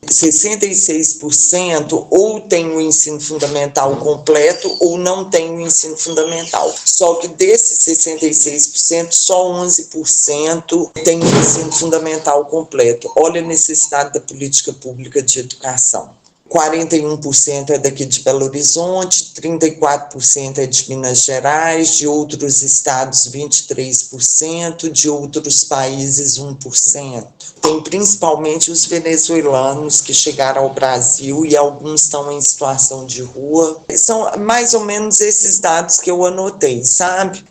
66% ou tem o ensino fundamental completo ou não tem o ensino fundamental. Só que desses 66%, só 11% tem o ensino fundamental completo. Olha a necessidade da política pública de educação. 41% é daqui de Belo Horizonte, 34% é de Minas Gerais, de outros estados 23%, de outros países 1%. Tem principalmente os venezuelanos que chegaram ao Brasil e alguns estão em situação de rua. São mais ou menos esses dados que eu anotei, sabe?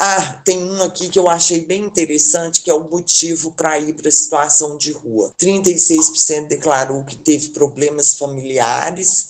Tem um aqui que eu achei bem interessante, que é o motivo para ir para a situação de rua. 36% declarou que teve problemas familiares,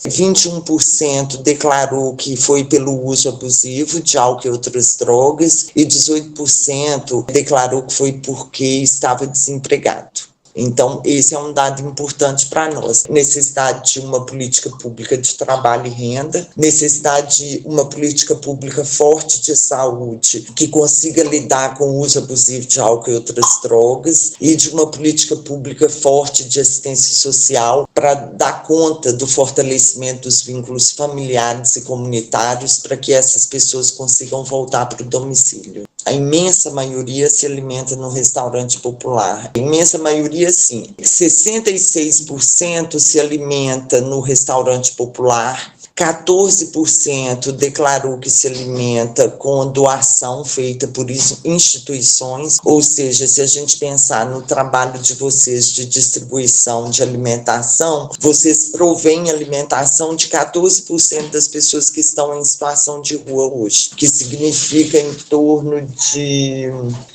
21% declarou que foi pelo uso abusivo de álcool e outras drogas e 18% declarou que foi porque estava desempregado. Então, esse é um dado importante para nós. Necessidade de uma política pública de trabalho e renda, necessidade de uma política pública forte de saúde, que consiga lidar com o uso abusivo de álcool e outras drogas, e de uma política pública forte de assistência social para dar conta do fortalecimento dos vínculos familiares e comunitários para que essas pessoas consigam voltar para o domicílio. A imensa maioria se alimenta no restaurante popular. A imensa maioria, sim. 66% se alimenta no restaurante popular. 14% declarou que se alimenta com doação feita por instituições, ou seja, se a gente pensar no trabalho de vocês de distribuição de alimentação, vocês provêm alimentação de 14% das pessoas que estão em situação de rua hoje, que significa em torno de,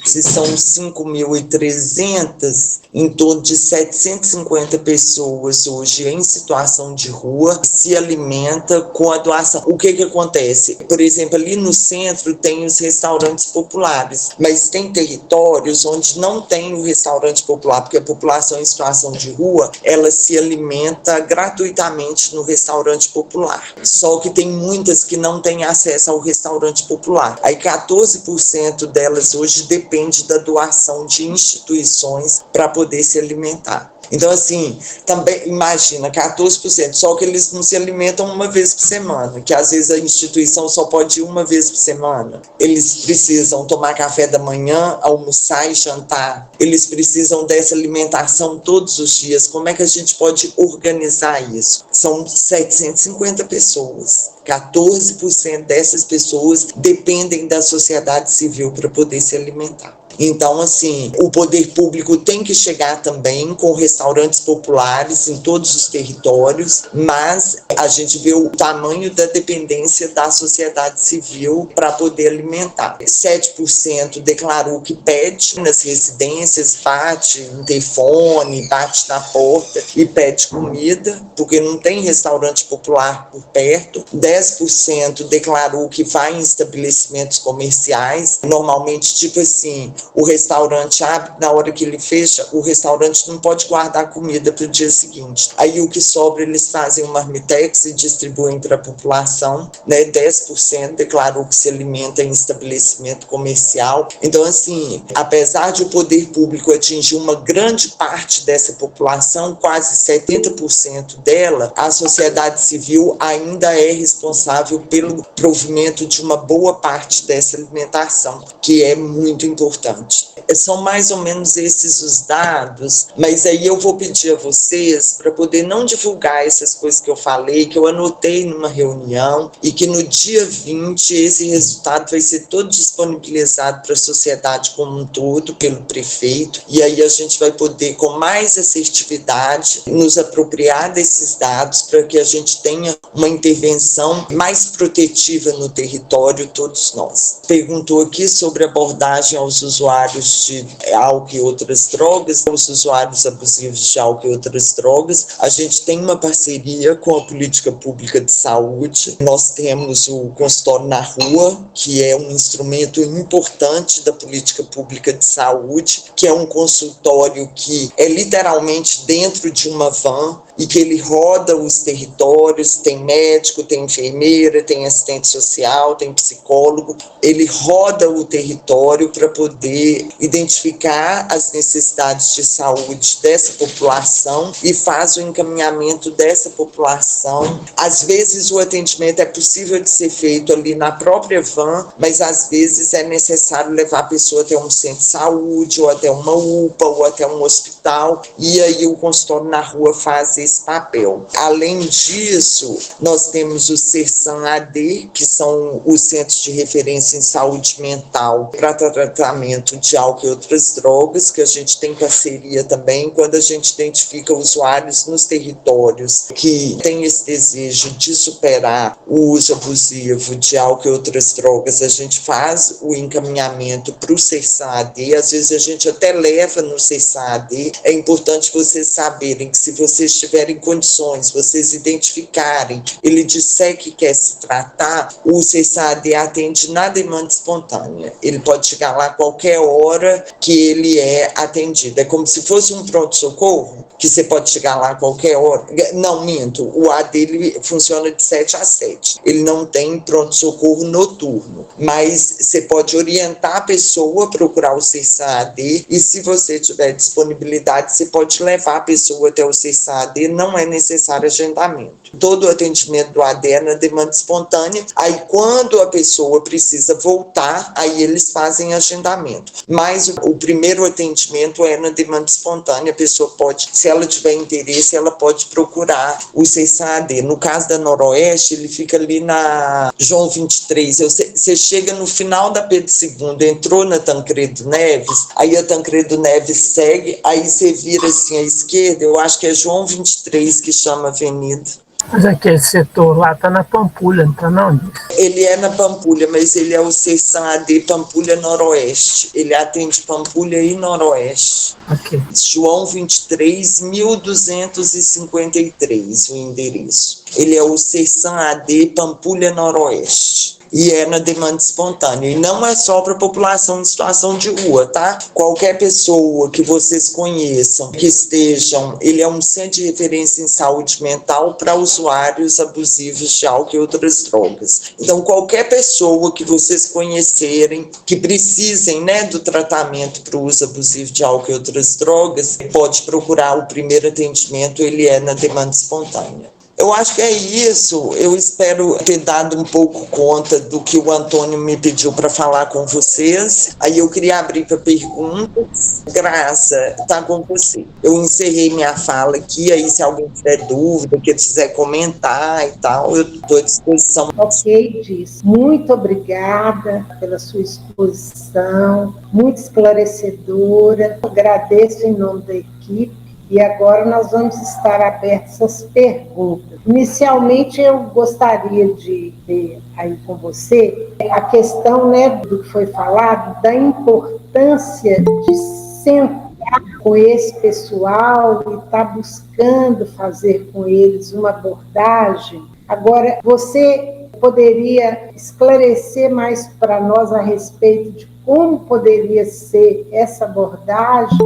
se são 5.300, em torno de 750 pessoas hoje em situação de rua se alimentam com a doação. O que acontece? Por exemplo, ali no centro tem os restaurantes populares, mas tem territórios onde não tem o restaurante popular, porque a população em situação de rua, ela se alimenta gratuitamente no restaurante popular. Só que tem muitas que não têm acesso ao restaurante popular. Aí 14% delas hoje depende da doação de instituições para poder se alimentar. Então, assim, também imagina, 14%, só que eles não se alimentam uma vez por semana, que às vezes a instituição só pode ir uma vez por semana. Eles precisam tomar café da manhã, almoçar e jantar. Eles precisam dessa alimentação todos os dias. Como é que a gente pode organizar isso? São 750 pessoas. 14% dessas pessoas dependem da sociedade civil para poder se alimentar. Então, assim, o poder público tem que chegar também com restaurantes populares em todos os territórios, mas a gente vê o tamanho da dependência da sociedade civil para poder alimentar. 7% declarou que pede nas residências, bate no telefone, bate na porta e pede comida, porque não tem restaurante popular por perto. 10% declarou que vai em estabelecimentos comerciais, normalmente tipo assim, o restaurante abre, na hora que ele fecha, o restaurante não pode guardar comida para o dia seguinte. Aí o que sobra eles fazem uma marmitex Sedex e distribuem para a população, né? 10% declarou que se alimenta em estabelecimento comercial. Então, assim, apesar de o poder público atingir uma grande parte dessa população, quase 70% dela, a sociedade civil ainda é responsável pelo provimento de uma boa parte dessa alimentação, que é muito importante. São mais ou menos esses os dados, mas aí eu vou pedir a vocês para poder não divulgar essas coisas que eu falei, que eu anotei numa reunião, e que no dia 20 esse resultado vai ser todo disponibilizado para a sociedade como um todo, pelo prefeito, e aí a gente vai poder, com mais assertividade, nos apropriar desses dados para que a gente tenha uma intervenção mais protetiva no território, todos nós. Perguntou aqui sobre abordagem aos usuários de álcool e outras drogas, aos usuários abusivos de álcool e outras drogas. A gente tem uma parceria com a Política Pública de Saúde. Nós temos o consultório na rua, que é um instrumento importante da Política Pública de Saúde, que é um consultório que é literalmente dentro de uma van, e que ele roda os territórios, tem médico, tem enfermeira, tem assistente social, tem psicólogo, ele roda o território para poder identificar as necessidades de saúde dessa população e faz o encaminhamento dessa população. Às vezes o atendimento é possível de ser feito ali na própria van, mas às vezes é necessário levar a pessoa até um centro de saúde, ou até uma UPA, ou até um hospital, e aí o consultório na rua faz esse papel. Além disso, nós temos o CERSAM-AD, que são os Centros de Referência em Saúde Mental para tratamento de álcool e outras drogas, que a gente tem parceria também quando a gente identifica usuários nos territórios que têm esse desejo de superar o uso abusivo de álcool e outras drogas. A gente faz o encaminhamento para o CERSAM-AD, às vezes a gente até leva no CERSAM-AD. É importante vocês saberem que se vocês tiverem condições, vocês identificarem, ele disser que quer se tratar, o CERSAM-AD atende na demanda espontânea. Ele pode chegar lá a qualquer hora que ele é atendido. É como se fosse um pronto-socorro, que você pode chegar lá a qualquer hora. Não, minto, o AD ele funciona de 7 às 7. Ele não tem pronto-socorro noturno, mas você pode orientar a pessoa a procurar o CERSAM-AD, e se você tiver disponibilidade, você pode levar a pessoa até o CERSAM-AD, não é necessário agendamento. Todo o atendimento do AD é na demanda espontânea, aí quando a pessoa precisa voltar, aí eles fazem agendamento. Mas o primeiro atendimento é na demanda espontânea, a pessoa pode, se ela tiver interesse, ela pode procurar o CERSAM-AD. No caso da Noroeste, ele fica ali na João 23, você chega no final da Pedro II, entrou na Tancredo Neves, aí a Tancredo Neves segue, aí você vira assim à esquerda, eu acho que é João 23 que chama a avenida. Mas aquele setor lá está na Pampulha, não está não? Ele é na Pampulha, mas ele é o CERSAM-AD Pampulha Noroeste. Ele atende Pampulha e Noroeste. Okay. João 23, 1253, o endereço. Ele é o CERSAM-AD Pampulha Noroeste. E é na demanda espontânea. E não é só para a população em situação de rua, tá? Qualquer pessoa que vocês conheçam, que estejam... Ele é um centro de referência em saúde mental para usuários abusivos de álcool e outras drogas. Então, qualquer pessoa que vocês conhecerem, que precisem, né, do tratamento para o uso abusivo de álcool e outras drogas, pode procurar o primeiro atendimento, ele é na demanda espontânea. Eu acho que é isso. Eu espero ter dado um pouco conta do que o Antônio me pediu para falar com vocês. Aí eu queria abrir para perguntas. Graça, está com você. Eu encerrei minha fala aqui, aí se alguém tiver dúvida, que quiser comentar e tal, eu estou à disposição. Ok, Diz. Muito obrigada pela sua exposição, muito esclarecedora. Agradeço em nome da equipe. E agora nós vamos estar abertos às perguntas. Inicialmente, eu gostaria de ver aí com você a questão, né, do que foi falado, da importância de sentar com esse pessoal e estar buscando fazer com eles uma abordagem. Agora, você poderia esclarecer mais para nós a respeito de como poderia ser essa abordagem?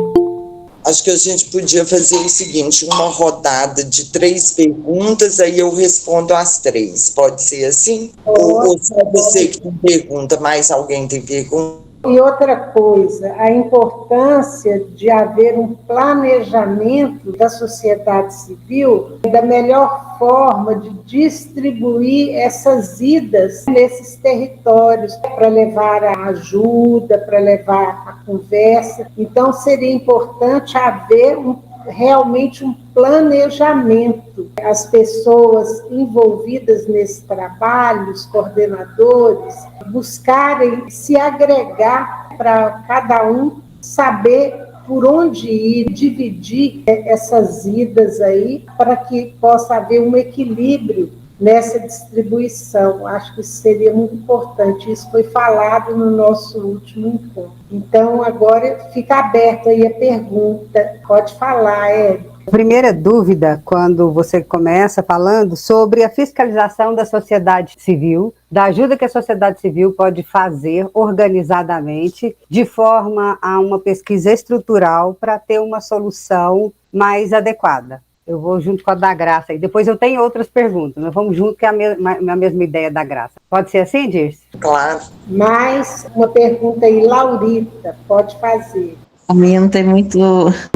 Acho que a gente podia fazer o seguinte, uma rodada de 3 perguntas, aí eu respondo as 3. Pode ser assim? Ou só você que tem pergunta, mais alguém tem pergunta? E outra coisa, a importância de haver um planejamento da sociedade civil, da melhor forma de distribuir essas idas nesses territórios, para levar a ajuda, para levar a conversa. Então, seria importante haver realmente um planejamento. As pessoas envolvidas nesse trabalho, os coordenadores, buscarem se agregar para cada um saber por onde ir, dividir essas idas aí, para que possa haver um equilíbrio nessa distribuição. Acho que isso seria muito importante. Isso foi falado no nosso último encontro. Então, agora fica aberto aí a pergunta. Pode falar, Érica. A primeira dúvida, quando você começa falando sobre a fiscalização da sociedade civil, da ajuda que a sociedade civil pode fazer organizadamente, de forma a uma pesquisa estrutural para ter uma solução mais adequada. Eu vou junto com a da Graça e depois eu tenho outras perguntas, mas vamos junto que é a mesma ideia da Graça. Pode ser assim, Dirce? Claro. Mais uma pergunta aí, Laurita, pode fazer. A minha não tem muito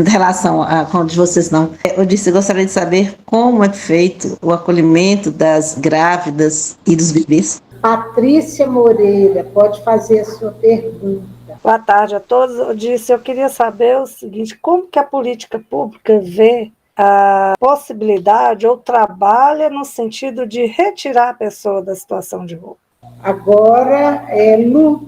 relação com a de vocês, não. Eu gostaria de saber como é feito o acolhimento das grávidas e dos bebês. Patrícia Moreira, pode fazer a sua pergunta. Boa tarde a todos. Eu queria saber o seguinte, como que a política pública vê a possibilidade ou trabalha no sentido de retirar a pessoa da situação de rua? Agora é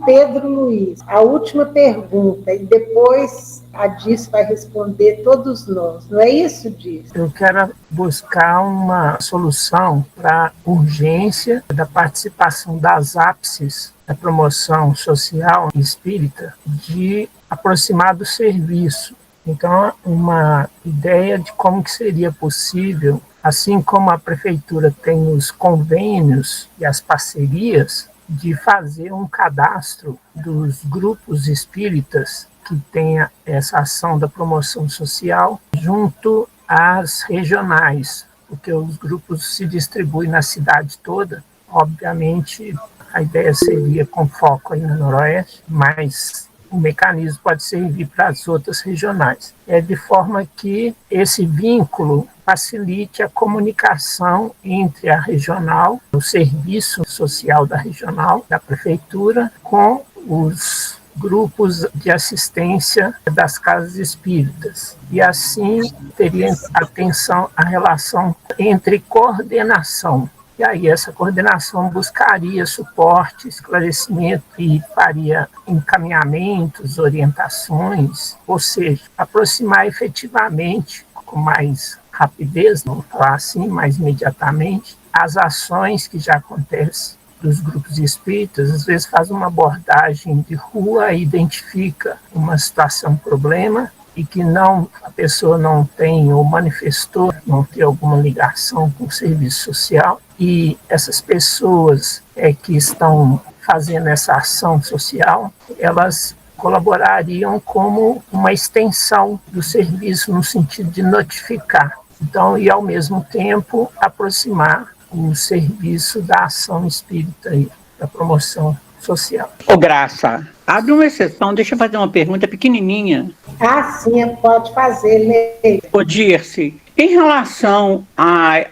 Pedro Luiz, a última pergunta, e depois a Dis vai responder todos nós, não é isso, Dis? Eu quero buscar uma solução para a urgência da participação das ápices da promoção social espírita de aproximar do serviço. Então, uma ideia de como que seria possível, assim como a prefeitura tem os convênios e as parcerias, de fazer um cadastro dos grupos espíritas que tenha essa ação da promoção social junto às regionais, porque os grupos se distribuem na cidade toda. Obviamente, a ideia seria com foco aí no Noroeste, mas o mecanismo pode servir para as outras regionais. De forma que esse vínculo facilite a comunicação entre a regional, o serviço social da regional, da prefeitura, com os grupos de assistência das casas espíritas. E assim teria atenção à relação entre coordenação. E aí essa coordenação buscaria suporte, esclarecimento e faria encaminhamentos, orientações, ou seja, aproximar efetivamente, com mais rapidez, não vou falar assim, mais imediatamente, as ações que já acontecem dos grupos espíritas. Às vezes faz uma abordagem de rua, identifica uma situação, problema, e que a pessoa não tem ou manifestou não ter alguma ligação com o serviço social, e essas pessoas que estão fazendo essa ação social, elas colaborariam como uma extensão do serviço no sentido de notificar. Então, e ao mesmo tempo aproximar o serviço da ação espírita e da promoção social. Ô Graça, abre uma exceção, deixa eu fazer uma pergunta pequenininha. Sim, pode fazer, Leila. Ô Dirce, em relação a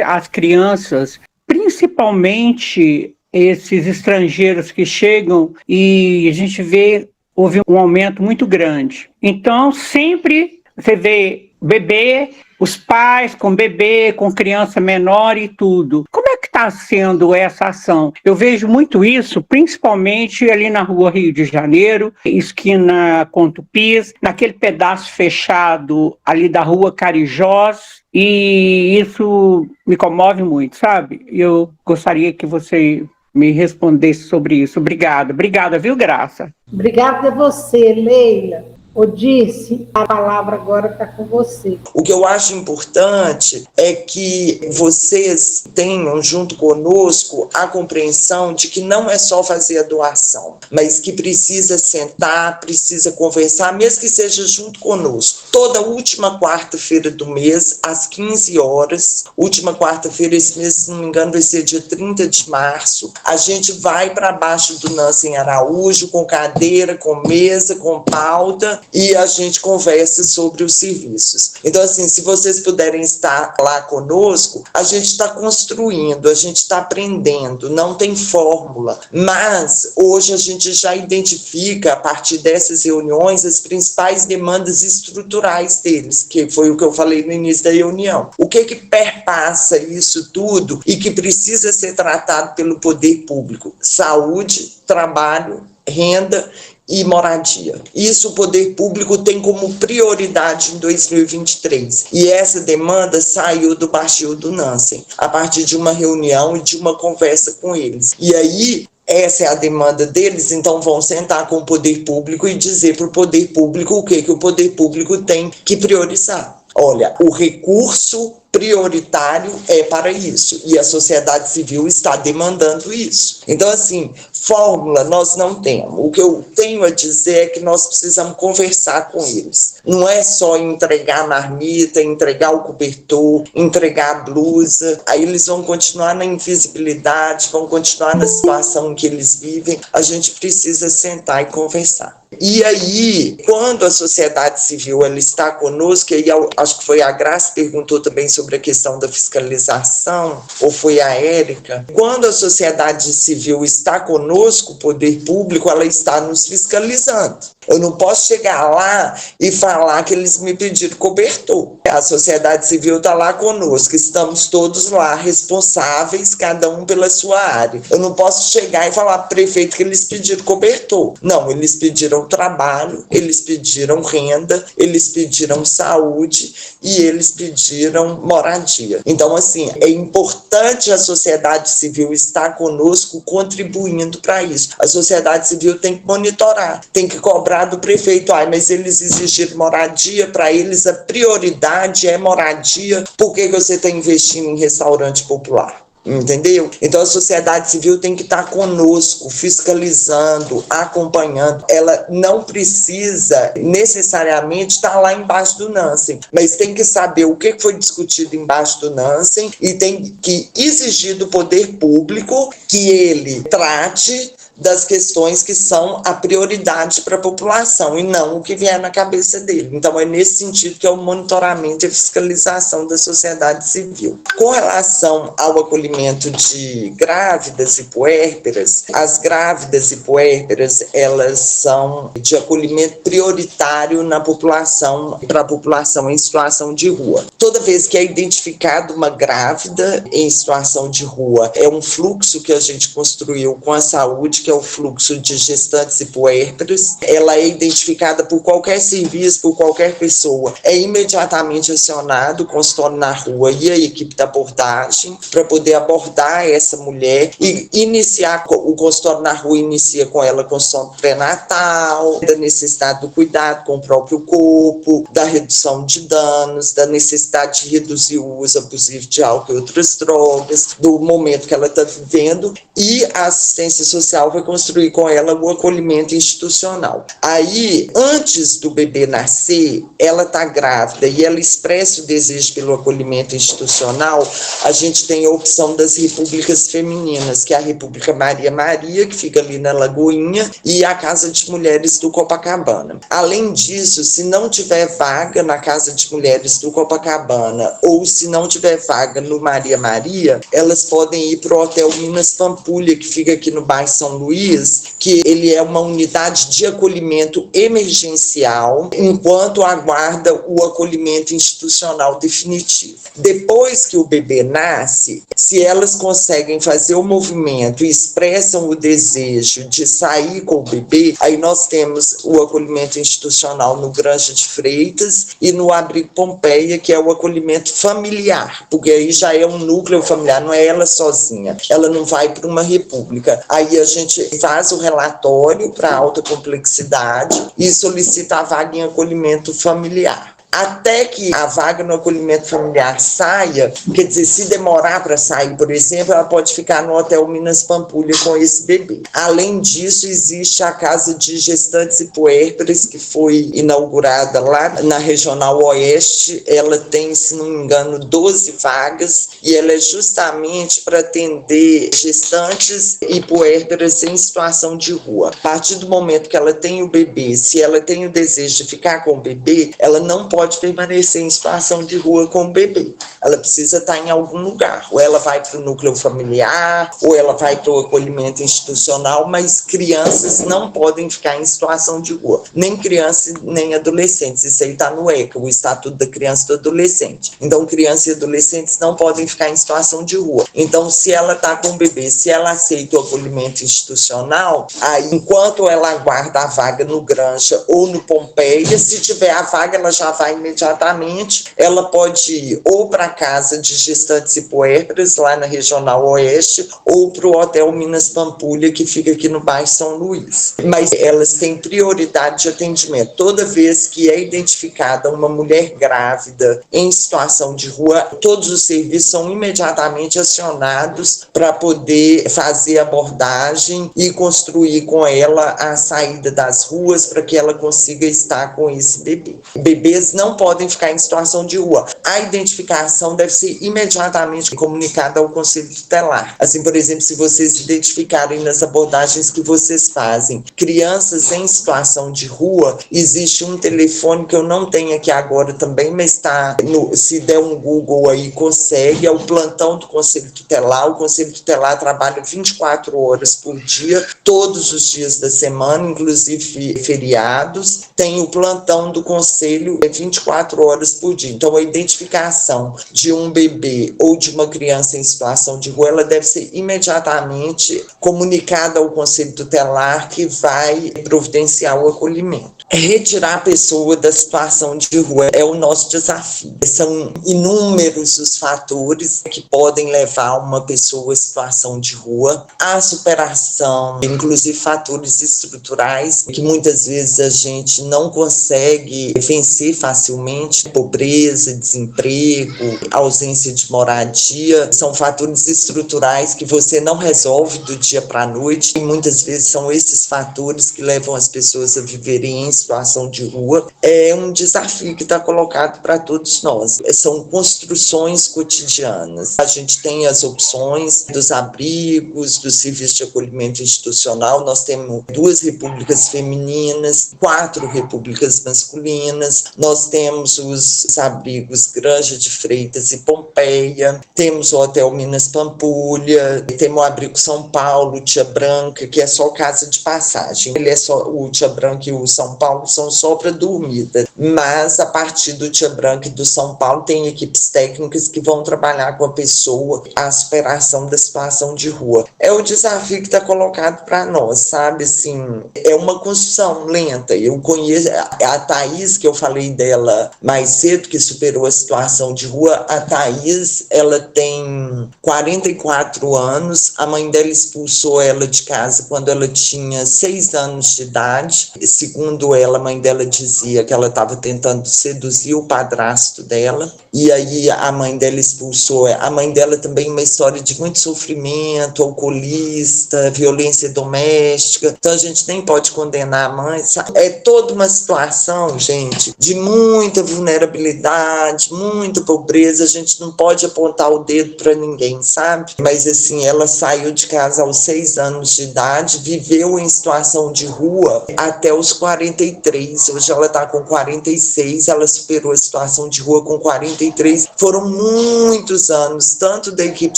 as crianças, principalmente esses estrangeiros que chegam e a gente vê, houve um aumento muito grande. Então, sempre você vê bebê, os pais com bebê, com criança menor e tudo. Como é que está sendo essa ação? Eu vejo muito isso, principalmente ali na rua Rio de Janeiro, esquina com Tupis, naquele pedaço fechado ali da rua Carijós, e isso me comove muito, sabe? Eu gostaria que você me respondesse sobre isso. Obrigada, viu, Graça? Obrigada a você, Leila. Dirce, a palavra agora está com você. O que eu acho importante é que vocês tenham, junto conosco, a compreensão de que não é só fazer a doação, mas que precisa sentar, precisa conversar, mesmo que seja junto conosco. Toda última quarta-feira do mês, às 15 horas, última quarta-feira, esse mês, se não me engano, vai ser dia 30 de março, a gente vai para baixo do Nansen Araújo, com cadeira, com mesa, com pauta, e a gente conversa sobre os serviços. Então, assim, se vocês puderem estar lá conosco, a gente está construindo, a gente está aprendendo, não tem fórmula, mas hoje a gente já identifica, a partir dessas reuniões, as principais demandas estruturais deles, que foi o que eu falei no início da reunião. O que perpassa isso tudo e que precisa ser tratado pelo poder público? Saúde, trabalho, renda e moradia. Isso o poder público tem como prioridade em 2023. E essa demanda saiu do Baixio do Nansen, a partir de uma reunião e de uma conversa com eles. E aí, essa é a demanda deles, então vão sentar com o poder público e dizer para o poder público o que o poder público tem que priorizar. Olha, o recurso prioritário é para isso, e a sociedade civil está demandando isso. Então, assim, fórmula nós não temos. O que eu tenho a dizer é que nós precisamos conversar com eles. Não é só entregar a marmita, entregar o cobertor, entregar a blusa, aí eles vão continuar na invisibilidade, vão continuar na situação em que eles vivem. A gente precisa sentar e conversar. E aí, quando a sociedade civil ela está conosco, e aí acho que foi a Graça que perguntou também sobre a questão da fiscalização, ou foi a Érica, quando a sociedade civil está conosco, o poder público, ela está nos fiscalizando. Eu não posso chegar lá e falar que eles me pediram cobertor. A sociedade civil está lá conosco, estamos todos lá responsáveis, cada um pela sua área. Eu não posso chegar e falar para o prefeito que eles pediram cobertor. Não, eles pediram trabalho, eles pediram renda, eles pediram saúde e eles pediram moradia. Então, assim, é importante a sociedade civil estar conosco contribuindo para isso. A sociedade civil tem que monitorar, tem que cobrar do prefeito, mas eles exigiram moradia, para eles a prioridade é moradia, por que você está investindo em restaurante popular? Entendeu? Então a sociedade civil tem que estar conosco, fiscalizando, acompanhando. Ela não precisa necessariamente estar lá embaixo do Nansen, mas tem que saber o que foi discutido embaixo do Nansen e tem que exigir do poder público que ele trate das questões que são a prioridade para a população e não o que vier na cabeça dele. Então é nesse sentido que é o monitoramento e a fiscalização da sociedade civil. Com relação ao acolhimento de grávidas e puérperas, as grávidas e puérperas, elas são de acolhimento prioritário na população, para a população em situação de rua. Toda vez que é identificada uma grávida em situação de rua, é um fluxo que a gente construiu com a saúde, que é o fluxo de gestantes e puérperas. Ela é identificada por qualquer serviço, por qualquer pessoa. É imediatamente acionado o consultório na rua e a equipe da abordagem para poder abordar essa mulher e iniciar. O consultório na rua inicia com ela consultório pré-natal, da necessidade do cuidado com o próprio corpo, da redução de danos, da necessidade de reduzir o uso abusivo de álcool e outras drogas, do momento que ela está vivendo, e a assistência social vai construir com ela o acolhimento institucional. Aí, antes do bebê nascer, ela está grávida e ela expressa o desejo pelo acolhimento institucional, a gente tem a opção das repúblicas femininas, que é a República Maria Maria, que fica ali na Lagoinha, e a Casa de Mulheres do Copacabana. Além disso, se não tiver vaga na Casa de Mulheres do Copacabana, ou se não tiver vaga no Maria Maria, elas podem ir para o Hotel Minas Pampulha, que fica aqui no bairro São Luís, que ele é uma unidade de acolhimento emergencial, enquanto aguarda o acolhimento institucional definitivo. Depois que o bebê nasce, se elas conseguem fazer o movimento e expressam o desejo de sair com o bebê, aí nós temos o acolhimento institucional no Granja de Freitas e no Abrigo Pompeia, que é o acolhimento familiar, porque aí já é um núcleo familiar, não é ela sozinha, ela não vai para uma república. Aí a gente gente faz o relatório para alta complexidade e solicita a vaga em acolhimento familiar. Até que a vaga no acolhimento familiar saia, quer dizer, se demorar para sair, por exemplo, ela pode ficar no Hotel Minas Pampulha com esse bebê. Além disso, existe a Casa de Gestantes e Puérperas, que foi inaugurada lá na Regional Oeste. Ela tem, se não me engano, 12 vagas, e ela é justamente para atender gestantes e puérperas em situação de rua. A partir do momento que ela tem o bebê, se ela tem o desejo de ficar com o bebê, ela não pode permanecer em situação de rua com o bebê. Ela precisa estar em algum lugar. Ou ela vai para o núcleo familiar, ou ela vai para o acolhimento institucional, mas crianças não podem ficar em situação de rua. Nem crianças, nem adolescentes. Isso aí está no ECA, o Estatuto da Criança e do Adolescente. Então, crianças e adolescentes não podem ficar em situação de rua. Então, se ela está com o bebê, se ela aceita o acolhimento institucional, aí, enquanto ela aguarda a vaga no Granja ou no Pompeia, se tiver a vaga, ela já vai imediatamente. Ela pode ir ou para a Casa de Gestantes e Puérperas, lá na Regional Oeste, ou para o Hotel Minas Pampulha, que fica aqui no bairro São Luís. Mas elas têm prioridade de atendimento. Toda vez que é identificada uma mulher grávida em situação de rua, todos os serviços são imediatamente acionados para poder fazer abordagem e construir com ela a saída das ruas para que ela consiga estar com esse bebê. Bebês não podem ficar em situação de rua. A identificação deve ser imediatamente comunicada ao Conselho Tutelar. Assim, por exemplo, se vocês identificarem nas abordagens que vocês fazem crianças em situação de rua, existe um telefone que eu não tenho aqui agora também, mas está se der um Google aí, consegue, é o plantão do Conselho Tutelar. O Conselho Tutelar trabalha 24 horas por dia, todos os dias da semana, inclusive feriados. Tem o plantão do Conselho 24 horas por dia. Então, a identificação de um bebê ou de uma criança em situação de rua, ela deve ser imediatamente comunicada ao Conselho Tutelar, que vai providenciar o acolhimento. Retirar a pessoa da situação de rua é o nosso desafio. São inúmeros os fatores que podem levar uma pessoa à situação de rua. A superação, inclusive fatores estruturais, que muitas vezes a gente não consegue vencer facilmente, pobreza, desemprego, ausência de moradia, são fatores estruturais que você não resolve do dia para a noite, e muitas vezes são esses fatores que levam as pessoas a viverem em situação de rua. É um desafio que está colocado para todos nós. São construções cotidianas. A gente tem as opções dos abrigos, do serviço de acolhimento institucional. Nós temos 2 repúblicas femininas, 4 repúblicas masculinas. Nós temos os abrigos Granja de Freitas e Pompeia. Temos o Hotel Minas Pampulha. Temos o abrigo São Paulo, Tia Branca, que é só casa de passagem. Ele é só, o Tia Branca e o São Paulo são só para dormida. Mas a partir do Tia Branca e do São Paulo tem equipes técnicas que vão trabalhar com a pessoa a superação da situação de rua. É o desafio que está colocado para nós, sabe? Assim, é uma construção lenta. Eu conheço a Thaís, que eu falei dela mais cedo, que superou a situação de rua. A Thaís, ela tem 44 anos. A mãe dela expulsou ela de casa quando ela tinha 6 anos de idade. Segundo ela, a mãe dela dizia que ela estava tentando seduzir o padrasto dela, e aí a mãe dela expulsou. A mãe dela também uma história de muito sofrimento, alcoolista, violência doméstica. Então a gente nem pode condenar a mãe, sabe? É toda uma situação, gente, de muita vulnerabilidade, muita pobreza. A gente não pode apontar o dedo para ninguém, sabe? Mas assim, ela saiu de casa aos 6 anos de idade, viveu em situação de rua até os 43. Hoje ela está com 46, ela superou a situação de rua com 43. Foram muitos anos, tanto da equipe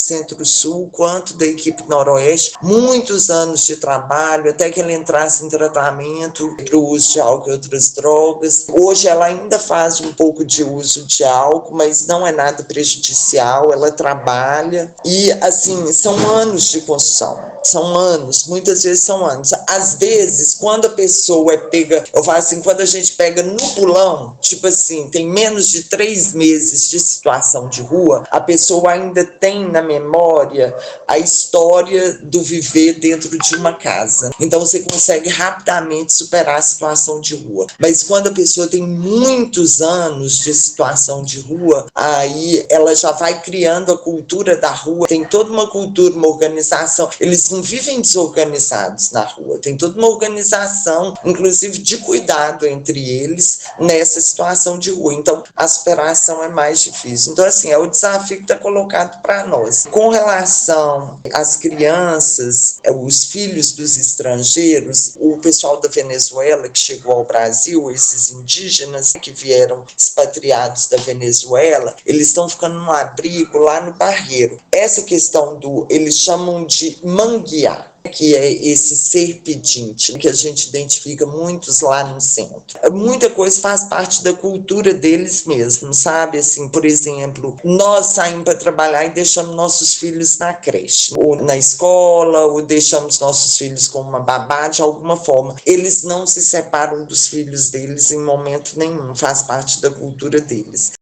Centro-Sul quanto da equipe Noroeste, muitos anos de trabalho até que ela entrasse em tratamento para o uso de álcool e outras drogas. Hoje ela ainda faz um pouco de uso de álcool, mas não é nada prejudicial, ela trabalha e, assim, são anos de construção. São anos, muitas vezes são anos. Às vezes, quando a pessoa é pega, eu falo assim, quando a gente pega no pulão, tipo assim, tem menos de 3 meses de situação de rua, a pessoa ainda tem na memória a história do viver dentro de uma casa. Então, você consegue rapidamente superar a situação de rua. Mas quando a pessoa tem muitos anos de situação de rua, aí ela já vai criando a cultura da rua, tem toda uma cultura, uma organização. Eles não vivem desorganizados na rua, tem toda uma organização, inclusive de cuidado entre eles nessa situação de rua. Então, a superação é mais difícil. Então, assim, é o desafio que está colocado para nós. Com relação às crianças, os filhos dos estrangeiros, o pessoal da Venezuela que chegou ao Brasil, esses indígenas que vieram expatriados da Venezuela, eles estão ficando num abrigo lá no Barreiro. Essa questão eles chamam de manguear, que é esse ser pedinte, que a gente identifica muitos lá no centro. Muita coisa faz parte da cultura deles mesmos, sabe? Assim, por exemplo, nós saímos para trabalhar e deixamos nossos filhos na creche, ou na escola, ou deixamos nossos filhos com uma babá de alguma forma. Eles não se separam dos filhos deles em momento nenhum, faz parte da cultura deles.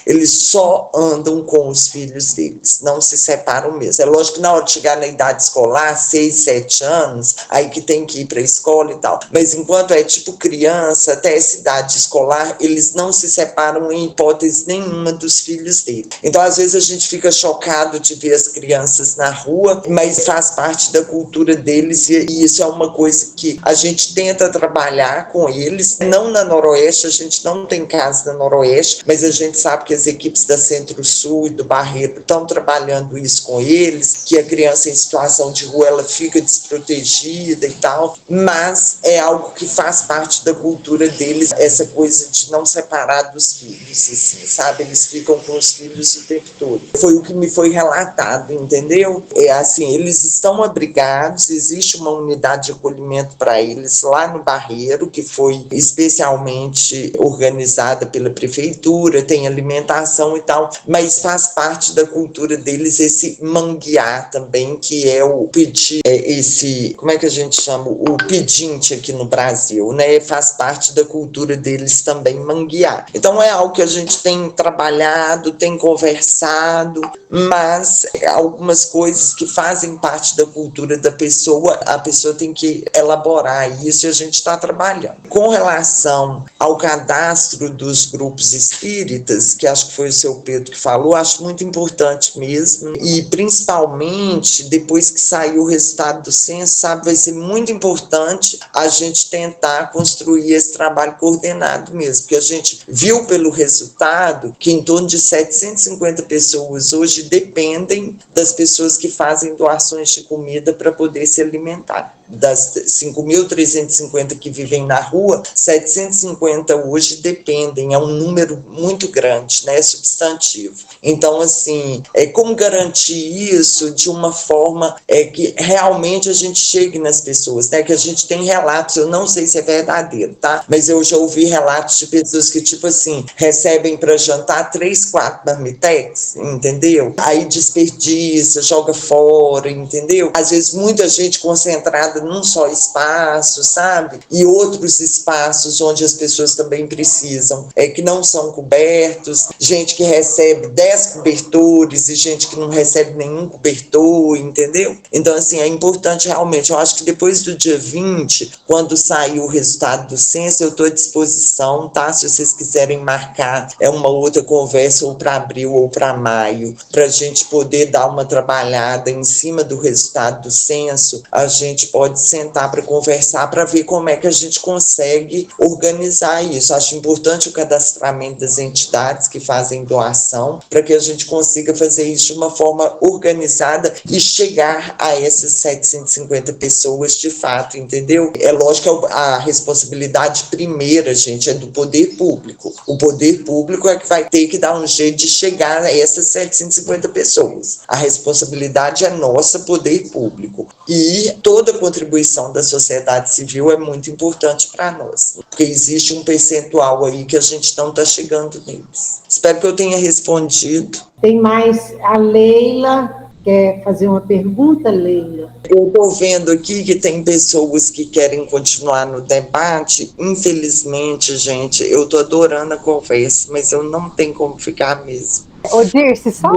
Eles só andam com os filhos deles, não se separam mesmo. É lógico que na hora de chegar na idade escolar, 6, 7 anos, aí que tem que ir para a escola e tal. Mas enquanto é tipo criança, até essa idade escolar, eles não se separam em hipótese nenhuma dos filhos dele. Então, às vezes, a gente fica chocado de ver as crianças na rua, mas faz parte da cultura deles e isso é uma coisa que a gente tenta trabalhar com eles. Não na Noroeste, a gente não tem casa na Noroeste, mas a gente sabe que as equipes da Centro-Sul e do Barreiro estão trabalhando isso com eles, que a criança em situação de rua ela fica desprotegida e tal, mas é algo que faz parte da cultura deles, essa coisa de não separar dos filhos, assim, sabe? Eles ficam com os filhos o tempo todo. Foi o que me foi relatado, entendeu? É assim, eles estão abrigados, existe uma unidade de acolhimento para eles lá no Barreiro, que foi especialmente organizada pela prefeitura, tem alimentação e tal, mas faz parte da cultura deles esse manguear também, que é o pedir, esse, como é que a gente chama? O pedinte aqui no Brasil, né? Faz parte da cultura deles também manguear. Então é algo que a gente tem trabalhado, tem conversado, mas algumas coisas que fazem parte da cultura da pessoa, a pessoa tem que elaborar isso e a gente está trabalhando. Com relação ao cadastro dos grupos espíritas, que acho que foi o seu Pedro que falou, acho muito importante mesmo, e principalmente depois que sair o resultado do censo, sabe, vai ser muito importante a gente tentar construir esse trabalho coordenado mesmo, porque a gente viu pelo resultado que em torno de 750 pessoas hoje dependem das pessoas que fazem doações de comida para poder se alimentar. Das 5.350 que vivem na rua, 750 hoje dependem, é um número muito grande, né, substantivo. Então, assim, como garantir isso de uma forma que realmente a gente chegue nas pessoas, né, que a gente tem relatos, eu não sei se é verdadeiro, tá, mas eu já ouvi relatos de pessoas que, tipo assim, recebem para jantar 3, 4 marmitex, entendeu? Aí desperdiça, joga fora, entendeu? Às vezes muita gente concentrada num só espaço, sabe? E outros espaços onde as pessoas também precisam, que não são cobertos, gente que recebe 10 cobertores e gente que não recebe nenhum cobertor, entendeu? Então, assim, é importante realmente, eu acho que depois do dia 20, quando sair o resultado do censo, eu estou à disposição, tá? Se vocês quiserem marcar uma outra conversa ou para abril ou para maio, para a gente poder dar uma trabalhada em cima do resultado do censo, a gente pode sentar para conversar, para ver como é que a gente consegue organizar isso. Acho importante o cadastramento das entidades que fazem doação, para que a gente consiga fazer isso de uma forma organizada e chegar a essas 750 pessoas de fato, entendeu? É lógico que a responsabilidade primeira, gente, é do poder público. O poder público é que vai ter que dar um jeito de chegar a essas 750 pessoas. A responsabilidade é nossa, poder público. E toda contribuição da sociedade civil é muito importante para nós, porque existe um percentual aí que a gente não está chegando neles. Espero que eu tenha respondido. Tem mais a Leila. quer fazer uma pergunta, Leila? Eu estou vendo aqui que tem pessoas que querem continuar no debate. Infelizmente, gente, eu estou adorando a conversa, mas eu não tenho como ficar mesmo. Ô, Dirce, só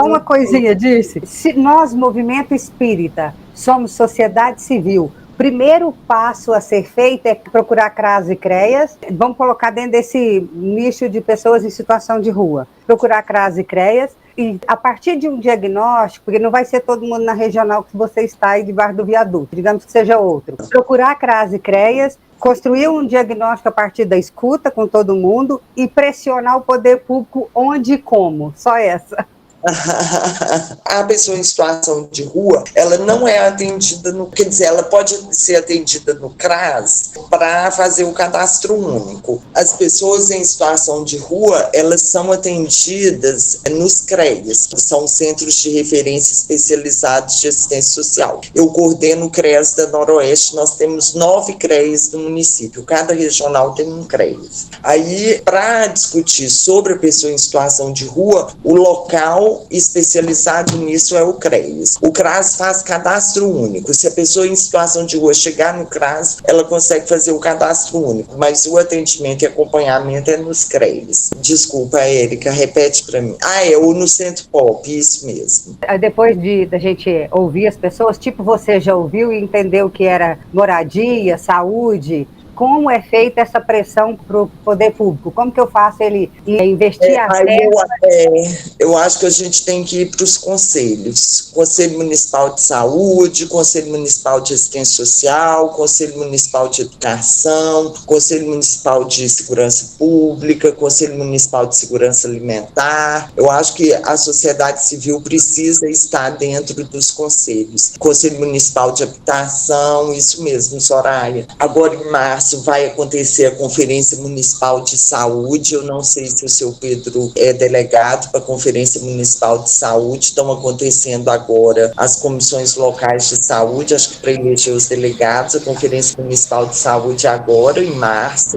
uma coisinha, Dirce. Se nós, movimento espírita, somos sociedade civil, primeiro passo a ser feito é procurar CRAS e CREAS. Vamos colocar dentro desse nicho de pessoas em situação de rua. Procurar CRAS e CREAS. E a partir de um diagnóstico, porque não vai ser todo mundo na regional que você está aí debaixo do viaduto, digamos que seja outro. Procurar CRAS e CREAS, construir um diagnóstico a partir da escuta com todo mundo e pressionar o poder público onde e como. Só essa. A pessoa em situação de rua, ela não é atendida quer dizer, ela pode ser atendida no CRAS para fazer o cadastro único. As pessoas em situação de rua, elas são atendidas nos CREAS, que são centros de referência especializados de assistência social. Eu coordeno o CREAS da Noroeste, nós temos 9 CREAS no município, cada regional tem um CREAS. Aí, para discutir sobre a pessoa em situação de rua, o local especializado nisso é o CREAS. O CRAS faz cadastro único. Se a pessoa em situação de rua chegar no CRAS, ela consegue fazer o cadastro único, mas o atendimento e acompanhamento é nos CREAS. Desculpa, Érica, repete para mim. Ou no Centro Pop, isso mesmo. Depois da gente ouvir as pessoas, tipo você já ouviu e entendeu o que era moradia, saúde, como é feita essa pressão para o poder público? Como que eu faço ele investir eu acho que a gente tem que ir para os conselhos. Conselho Municipal de Saúde, Conselho Municipal de Assistência Social, Conselho Municipal de Educação, Conselho Municipal de Segurança Pública, Conselho Municipal de Segurança Alimentar. Eu acho que a sociedade civil precisa estar dentro dos conselhos. Conselho Municipal de Habitação, isso mesmo, Soraya. Agora, em março, vai acontecer a Conferência Municipal de Saúde. Eu não sei se o seu Pedro é delegado para a Conferência Municipal de Saúde. Estão acontecendo agora as comissões locais de saúde, acho que para eleger os delegados, a Conferência Municipal de Saúde agora, em março.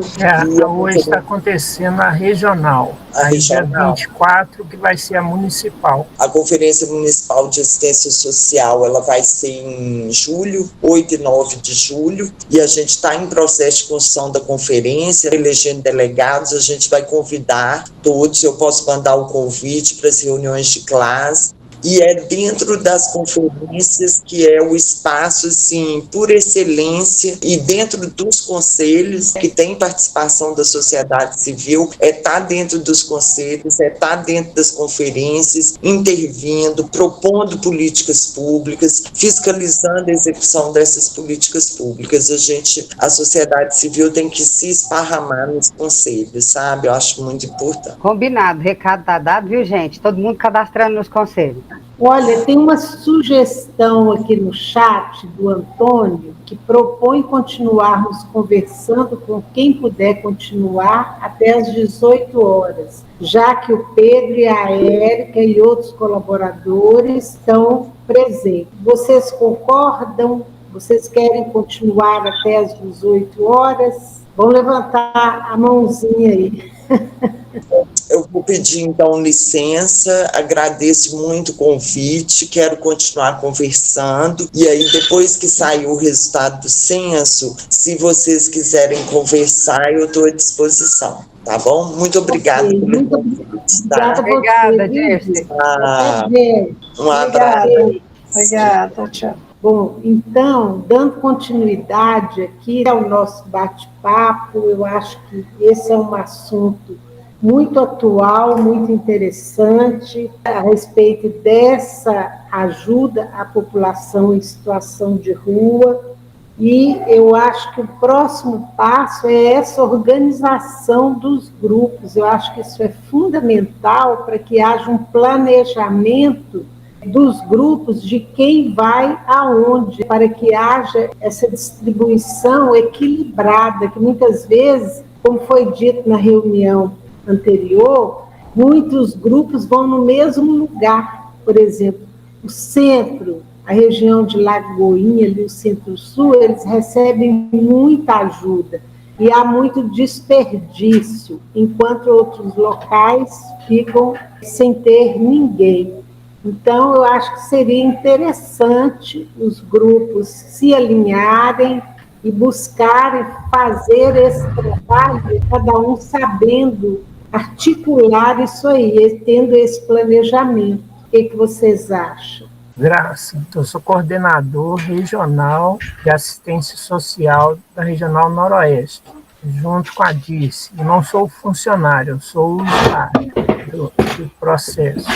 Hoje está acontecendo a regional. Dia 24, que vai ser a municipal. A Conferência Municipal de Assistência Social, ela vai ser em julho, 8 e 9 de julho, e a gente está em processo de construção da conferência, elegendo delegados. A gente vai convidar todos, eu posso mandar o convite para as reuniões de classe, e é dentro das conferências que é o espaço, assim, por excelência, e dentro dos conselhos, que tem participação da sociedade civil, estar dentro dos conselhos, estar dentro das conferências, intervindo, propondo políticas públicas, fiscalizando a execução dessas políticas públicas. A sociedade civil tem que se esparramar nos conselhos, sabe? Eu acho muito importante. Combinado, recado está dado, viu, gente? Todo mundo cadastrando nos conselhos. Olha, tem uma sugestão aqui no chat do Antônio, que propõe continuarmos conversando com quem puder continuar até às 18 horas, já que o Pedro e a Érica e outros colaboradores estão presentes. Vocês concordam? Vocês querem continuar até às 18 horas? Vão levantar a mãozinha aí. Eu vou pedir, então, licença, agradeço muito o convite, quero continuar conversando, e aí, depois que sair o resultado do censo, se vocês quiserem conversar, eu estou à disposição, tá bom? Muito obrigada pelo convite. Tá? Obrigada, Dirce. Um abraço. Obrigada, tchau. Bom, então, dando continuidade aqui ao nosso bate-papo, eu acho que esse é um assunto muito atual, muito interessante, a respeito dessa ajuda à população em situação de rua, e eu acho que o próximo passo é essa organização dos grupos. Eu acho que isso é fundamental para que haja um planejamento dos grupos, de quem vai aonde, para que haja essa distribuição equilibrada, que muitas vezes, como foi dito na reunião anterior, muitos grupos vão no mesmo lugar. Por exemplo, o centro, a região de Lagoinha, ali o centro-sul, eles recebem muita ajuda e há muito desperdício, enquanto outros locais ficam sem ter ninguém. Então, eu acho que seria interessante os grupos se alinharem e buscarem fazer esse trabalho, cada um sabendo articular isso aí, tendo esse planejamento. O que vocês acham? Graça, eu sou coordenador regional de assistência social da Regional Noroeste, junto com a DICE. Eu não sou funcionário, eu sou usuário do processo.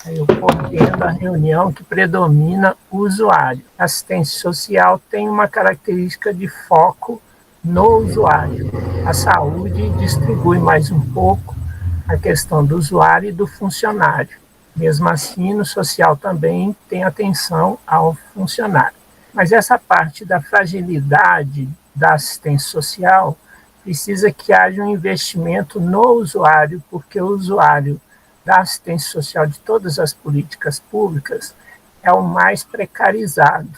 Eu coordeno a reunião que predomina o usuário. A assistência social tem uma característica de foco no usuário. A saúde distribui mais um pouco a questão do usuário e do funcionário. Mesmo assim, no social também tem atenção ao funcionário. Mas essa parte da fragilidade da assistência social precisa que haja um investimento no usuário, porque o usuário da assistência social de todas as políticas públicas é o mais precarizado,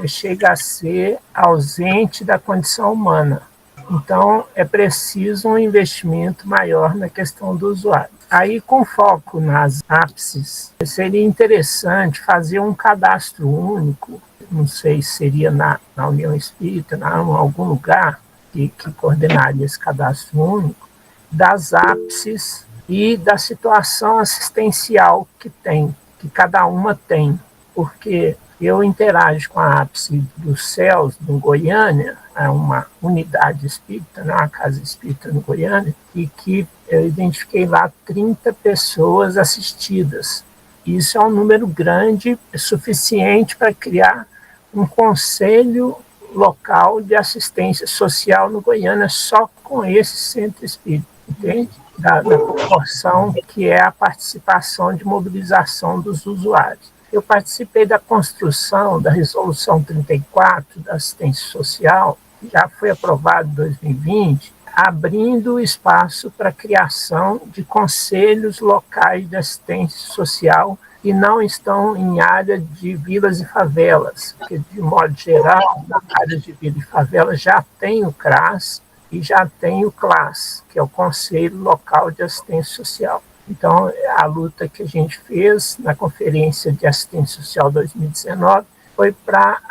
chega a ser ausente da condição humana. Então, é preciso um investimento maior na questão do usuário. Aí, com foco nas ápices, seria interessante fazer um cadastro único, não sei se seria na União Espírita, em algum lugar que coordenaria esse cadastro único, das ápices e da situação assistencial que cada uma tem, porque eu interajo com a ápice dos Céus, no Goiânia, é uma unidade espírita, uma casa espírita no Goiânia, e que eu identifiquei lá 30 pessoas assistidas. Isso é um número grande, suficiente para criar um conselho local de assistência social no Goiânia, só com esse centro espírita, entende? Da proporção que é a participação de mobilização dos usuários. Eu participei da construção da Resolução 34 da assistência social, que já foi aprovada em 2020, abrindo espaço para a criação de conselhos locais de assistência social que não estão em área de vilas e favelas, porque, de modo geral, na área de vila e favela já tem o CRAS e já tem o CLAS, que é o Conselho Local de Assistência Social. Então, a luta que a gente fez na Conferência de Assistência Social 2019 foi para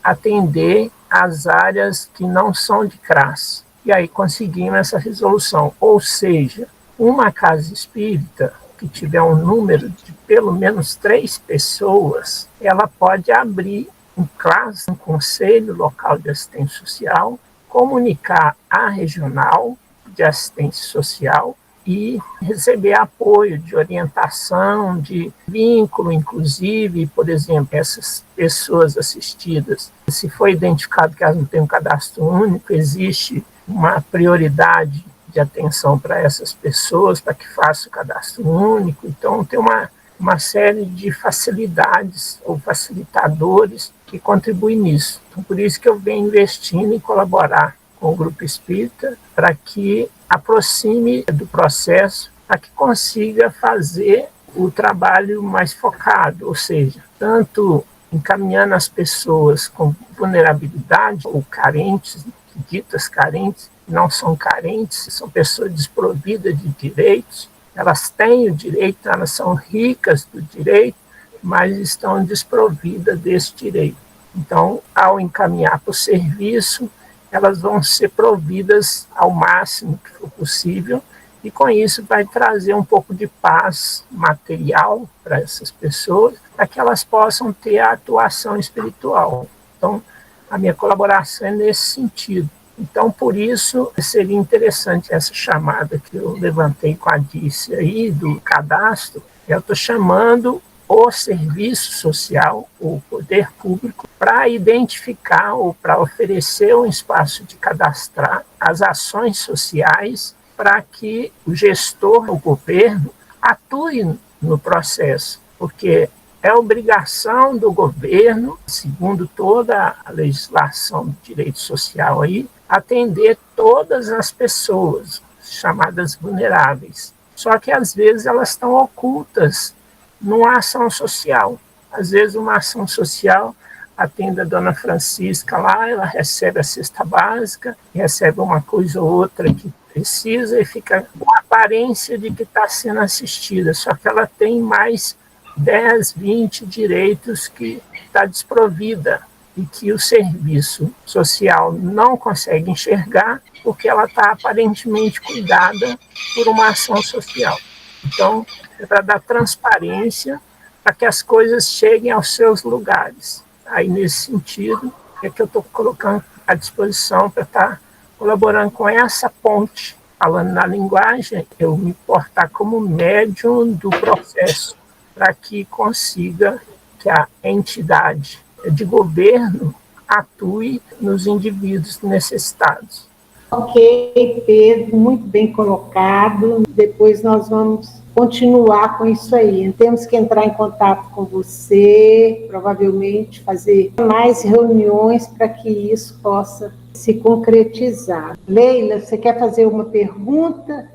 atender as áreas que não são de CRAS. E aí conseguimos essa resolução. Ou seja, uma casa espírita que tiver um número de pelo menos 3 pessoas, ela pode abrir um CLAS, um Conselho Local de Assistência Social, comunicar à regional de assistência social e receber apoio de orientação, de vínculo, inclusive, por exemplo, essas pessoas assistidas. Se for identificado que elas não têm um cadastro único, existe uma prioridade de atenção para essas pessoas, para que faça o cadastro único. Então, tem uma série de facilidades ou facilitadores que contribuem nisso. Então, por isso que eu venho investindo em colaborar com o Grupo Espírita para que aproxime do processo, para que consiga fazer o trabalho mais focado, ou seja, tanto encaminhando as pessoas com vulnerabilidade ou carentes, ditas carentes, não são carentes, são pessoas desprovidas de direitos, elas têm o direito, elas são ricas do direito, mas estão desprovidas desse direito. Então, ao encaminhar para o serviço, elas vão ser providas ao máximo que for possível, e com isso vai trazer um pouco de paz material para essas pessoas, para que elas possam ter a atuação espiritual. Então, a minha colaboração é nesse sentido. Então, por isso, seria interessante essa chamada que eu levantei com a Dice aí, do cadastro. Eu estou chamando o serviço social, o poder público, para identificar ou para oferecer um espaço de cadastrar as ações sociais para que o gestor, o governo, atue no processo, porque é obrigação do governo, segundo toda a legislação do direito social aí, atender todas as pessoas chamadas vulneráveis. Só que, às vezes, elas estão ocultas numa ação social. Às vezes, uma ação social atende a dona Francisca lá, ela recebe a cesta básica, recebe uma coisa ou outra que precisa e fica com a aparência de que está sendo assistida, só que ela tem mais 10, 20 direitos que está desprovida e que o serviço social não consegue enxergar porque ela está aparentemente cuidada por uma ação social. Então, é para dar transparência para que as coisas cheguem aos seus lugares. Aí, nesse sentido, é que eu estou colocando à disposição para estar colaborando com essa ponte. Falando na linguagem, eu me portar como médium do processo, para que consiga que a entidade de governo atue nos indivíduos necessitados. Ok, Pedro, muito bem colocado. Depois nós vamos continuar com isso aí. Temos que entrar em contato com você, provavelmente fazer mais reuniões para que isso possa se concretizar. Leila, você quer fazer uma pergunta?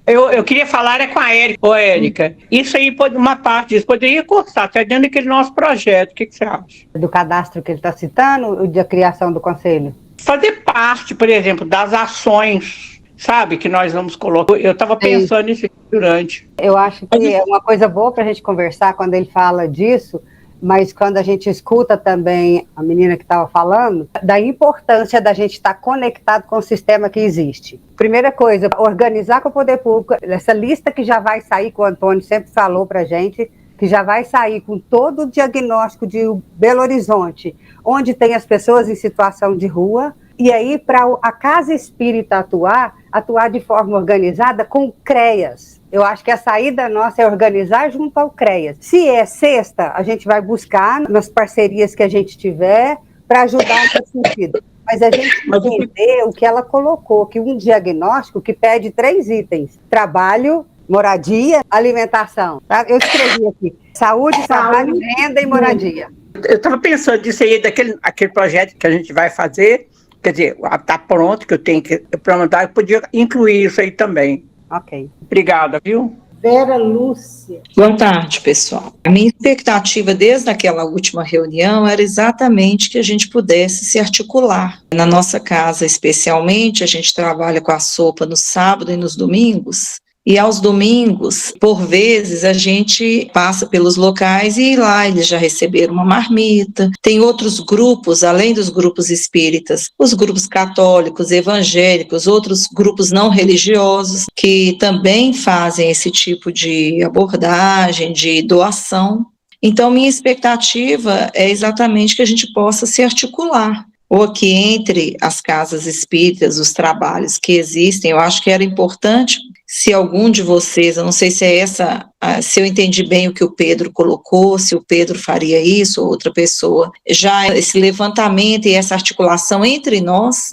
Eu queria falar com a Érica. Ô, Érica, isso aí, uma parte disso poderia constar, está dentro daquele nosso projeto, o que você acha? Do cadastro que ele está citando, da criação do conselho? Fazer parte, por exemplo, das ações, sabe, que nós vamos colocar. Eu estava pensando nisso durante. Eu acho que é uma coisa boa para a gente conversar quando ele fala disso, mas quando a gente escuta também a menina que estava falando, da importância da gente estar conectado com o sistema que existe. Primeira coisa, organizar com o poder público, essa lista que já vai sair, que o Antônio sempre falou para a gente, que já vai sair com todo o diagnóstico de Belo Horizonte, onde tem as pessoas em situação de rua, e aí para a Casa Espírita atuar de forma organizada com CREAS. Eu acho que a saída nossa é organizar junto ao CREAS. Se é sexta, a gente vai buscar nas parcerias que a gente tiver para ajudar nesse sentido. Mas a gente entender o que ela colocou, que um diagnóstico que pede 3 itens: trabalho, moradia, alimentação. Tá? Eu escrevi aqui: saúde, trabalho, renda e moradia. Eu estava pensando nisso aí, aquele projeto que a gente vai fazer, quer dizer, está pronto, que eu tenho que mandar, eu podia incluir isso aí também. Ok. Obrigada, viu? Vera Lúcia. Boa tarde, pessoal. A minha expectativa desde aquela última reunião era exatamente que a gente pudesse se articular. Na nossa casa, especialmente, a gente trabalha com a sopa no sábado e nos domingos. E aos domingos, por vezes, a gente passa pelos locais e lá eles já receberam uma marmita. Tem outros grupos, além dos grupos espíritas, os grupos católicos, evangélicos, outros grupos não religiosos, que também fazem esse tipo de abordagem, de doação. Então, minha expectativa é exatamente que a gente possa se articular. Ou que entre as casas espíritas, os trabalhos que existem, eu acho que era importante, se algum de vocês, eu não sei se é se eu entendi bem o que o Pedro colocou, se o Pedro faria isso, ou outra pessoa, já esse levantamento e essa articulação entre nós,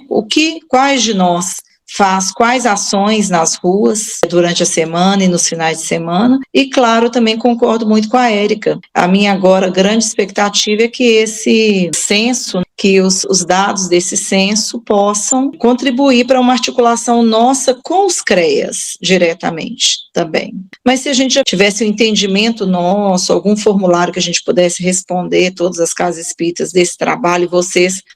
quais de nós faz quais ações nas ruas durante a semana e nos finais de semana, e claro, também concordo muito com a Érica. A minha agora grande expectativa é que esse censo, que os dados desse censo possam contribuir para uma articulação nossa com os CREAS diretamente também. Mas se a gente já tivesse um entendimento nosso, algum formulário que a gente pudesse responder todas as casas espíritas desse trabalho,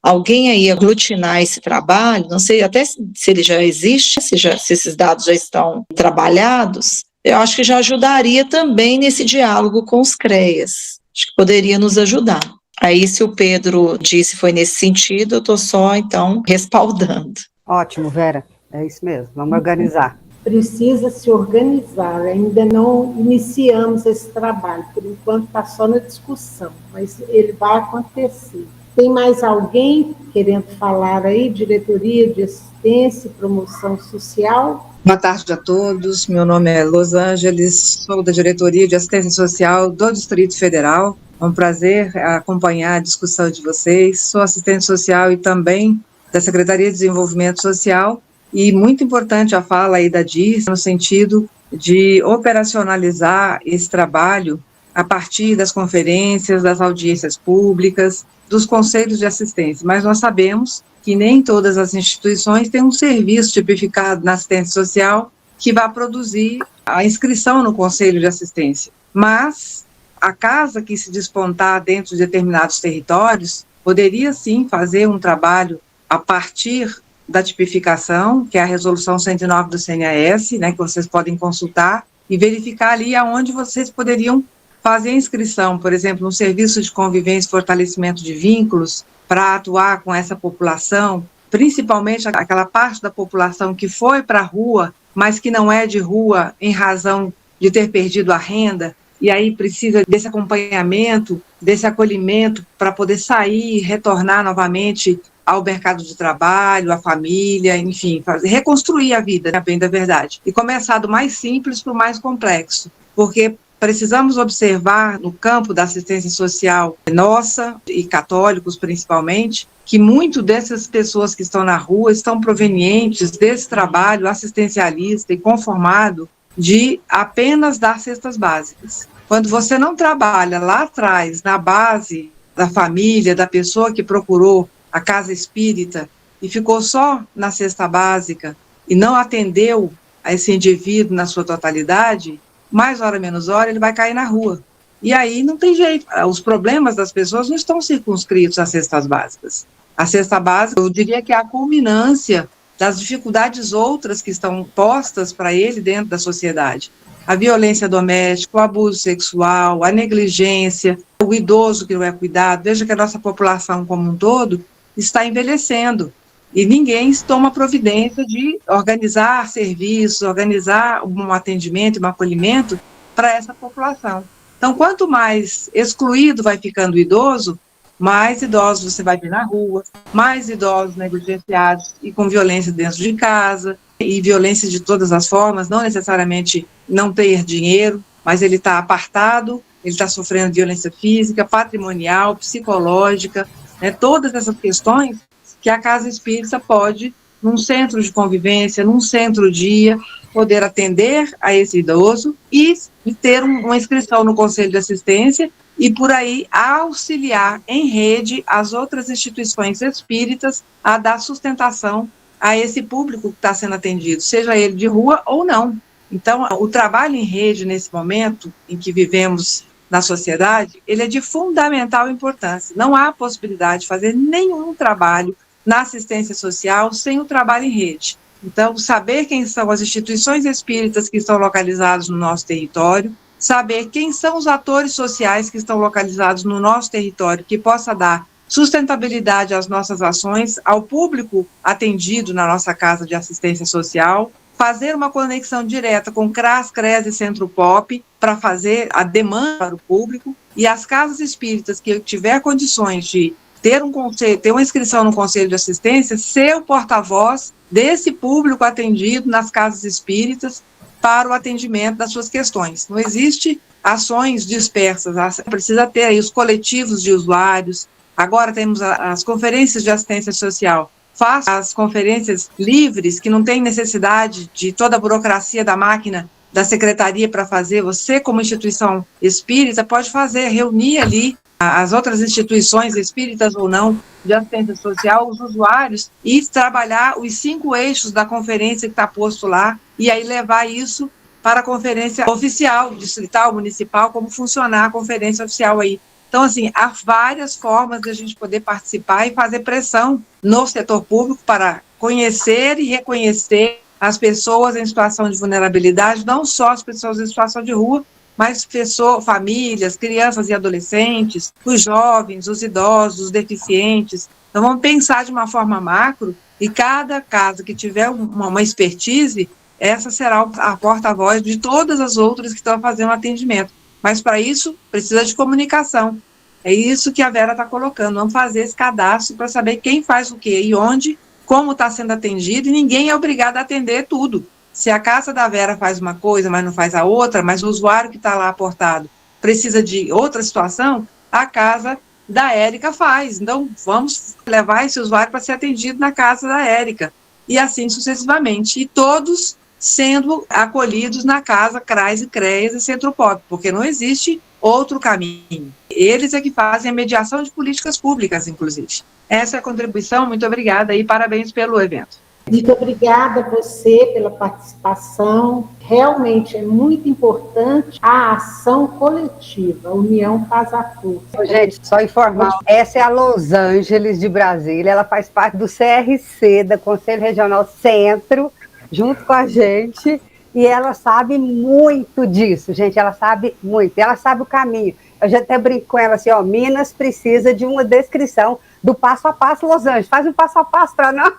alguém aí aglutinar esse trabalho, não sei até se ele já existe, se esses dados já estão trabalhados, eu acho que já ajudaria também nesse diálogo com os CREAS. Acho que poderia nos ajudar. Aí, se o Pedro disse foi nesse sentido, eu estou só, então, respaldando. Ótimo, Vera. É isso mesmo. Vamos organizar. Precisa se organizar. Ainda não iniciamos esse trabalho. Por enquanto, está só na discussão. Mas ele vai acontecer. Tem mais alguém querendo falar aí? Diretoria de Assistência e Promoção Social? Boa tarde a todos. Meu nome é Los Angeles. Sou da Diretoria de Assistência Social do Distrito Federal. É um prazer acompanhar a discussão de vocês. Sou assistente social e também da Secretaria de Desenvolvimento Social. E muito importante a fala aí da DIS, no sentido de operacionalizar esse trabalho a partir das conferências, das audiências públicas, dos conselhos de assistência. Mas nós sabemos que nem todas as instituições têm um serviço tipificado na assistência social que vai produzir a inscrição no conselho de assistência. Mas a casa que se despontar dentro de determinados territórios poderia sim fazer um trabalho a partir da tipificação, que é a resolução 109 do CNAS, né, que vocês podem consultar e verificar ali aonde vocês poderiam fazer inscrição, por exemplo, no serviço de convivência e fortalecimento de vínculos, para atuar com essa população, principalmente aquela parte da população que foi para a rua, mas que não é de rua em razão de ter perdido a renda, e aí precisa desse acompanhamento, desse acolhimento para poder sair e retornar novamente ao mercado de trabalho, à família, enfim, reconstruir a vida, né, bem da verdade. E começar do mais simples para o mais complexo, porque precisamos observar no campo da assistência social nossa, e católicos principalmente, que muito dessas pessoas que estão na rua estão provenientes desse trabalho assistencialista e conformado de apenas dar cestas básicas. Quando você não trabalha lá atrás, na base da família, da pessoa que procurou a casa espírita e ficou só na cesta básica e não atendeu a esse indivíduo na sua totalidade, mais hora menos hora ele vai cair na rua. E aí não tem jeito, os problemas das pessoas não estão circunscritos às cestas básicas. A cesta básica, eu diria que é a culminância das dificuldades outras que estão postas para ele dentro da sociedade. A violência doméstica, o abuso sexual, a negligência, o idoso que não é cuidado. Veja que a nossa população como um todo está envelhecendo e ninguém toma providência de organizar serviços, organizar um atendimento, um acolhimento para essa população. Então, quanto mais excluído vai ficando o idoso, mais idosos você vai ver na rua, mais idosos negligenciados e com violência dentro de casa, e violência de todas as formas, não necessariamente não ter dinheiro, mas ele está apartado, ele está sofrendo violência física, patrimonial, psicológica, né, todas essas questões que a Casa Espírita pode, num centro de convivência, num centro-dia, poder atender a esse idoso e ter uma inscrição no Conselho de Assistência e, por aí, auxiliar em rede as outras instituições espíritas a dar sustentação a esse público que está sendo atendido, seja ele de rua ou não. Então, o trabalho em rede, nesse momento em que vivemos na sociedade, ele é de fundamental importância. Não há possibilidade de fazer nenhum trabalho na assistência social sem o trabalho em rede. Então, saber quem são as instituições espíritas que estão localizadas no nosso território, saber quem são os atores sociais que estão localizados no nosso território, que possa dar sustentabilidade às nossas ações, ao público atendido na nossa casa de assistência social, fazer uma conexão direta com CRAS, CRES e Centro Pop para fazer a demanda para o público, e as casas espíritas que tiver condições de ter uma inscrição no Conselho de Assistência, ser o porta-voz desse público atendido nas casas espíritas para o atendimento das suas questões. Não existe ações dispersas, precisa ter aí os coletivos de usuários. Agora temos as conferências de assistência social. Faça as conferências livres, que não tem necessidade de toda a burocracia da máquina da secretaria para fazer. Você, como instituição espírita, pode fazer, reunir ali as outras instituições espíritas ou não de assistência social, os usuários, e trabalhar os 5 eixos da conferência que está posto lá, e aí levar isso para a conferência oficial, distrital, municipal, como funcionar a conferência oficial aí. Então, assim, há várias formas de a gente poder participar e fazer pressão no setor público para conhecer e reconhecer as pessoas em situação de vulnerabilidade, não só as pessoas em situação de rua, mas pessoas, famílias, crianças e adolescentes, os jovens, os idosos, os deficientes. Então, vamos pensar de uma forma macro, e cada casa que tiver uma expertise, essa será a porta-voz de todas as outras que estão fazendo atendimento. Mas, para isso, precisa de comunicação. É isso que a Vera está colocando. Vamos fazer esse cadastro para saber quem faz o quê e onde, como está sendo atendido, e ninguém é obrigado a atender tudo. Se a casa da Vera faz uma coisa, mas não faz a outra, mas o usuário que está lá aportado precisa de outra situação, a casa da Érica faz. Então, vamos levar esse usuário para ser atendido na casa da Érica. E assim sucessivamente. E todos sendo acolhidos na casa CRAS e CREAS e Centro Pop, porque não existe outro caminho. Eles é que fazem a mediação de políticas públicas, inclusive. Essa é a contribuição. Muito obrigada e parabéns pelo evento. Muito obrigada a você pela participação. Realmente é muito importante a ação coletiva. A união faz a força. Gente, só informar, essa é a Los Angeles de Brasília, ela faz parte do CRC, da Conselho Regional Centro, junto com a gente, e ela sabe muito disso, gente, ela sabe muito, ela sabe o caminho. Eu já até brinco com ela assim, ó, Minas precisa de uma descrição do passo a passo Los Angeles, faz um passo a passo para nós.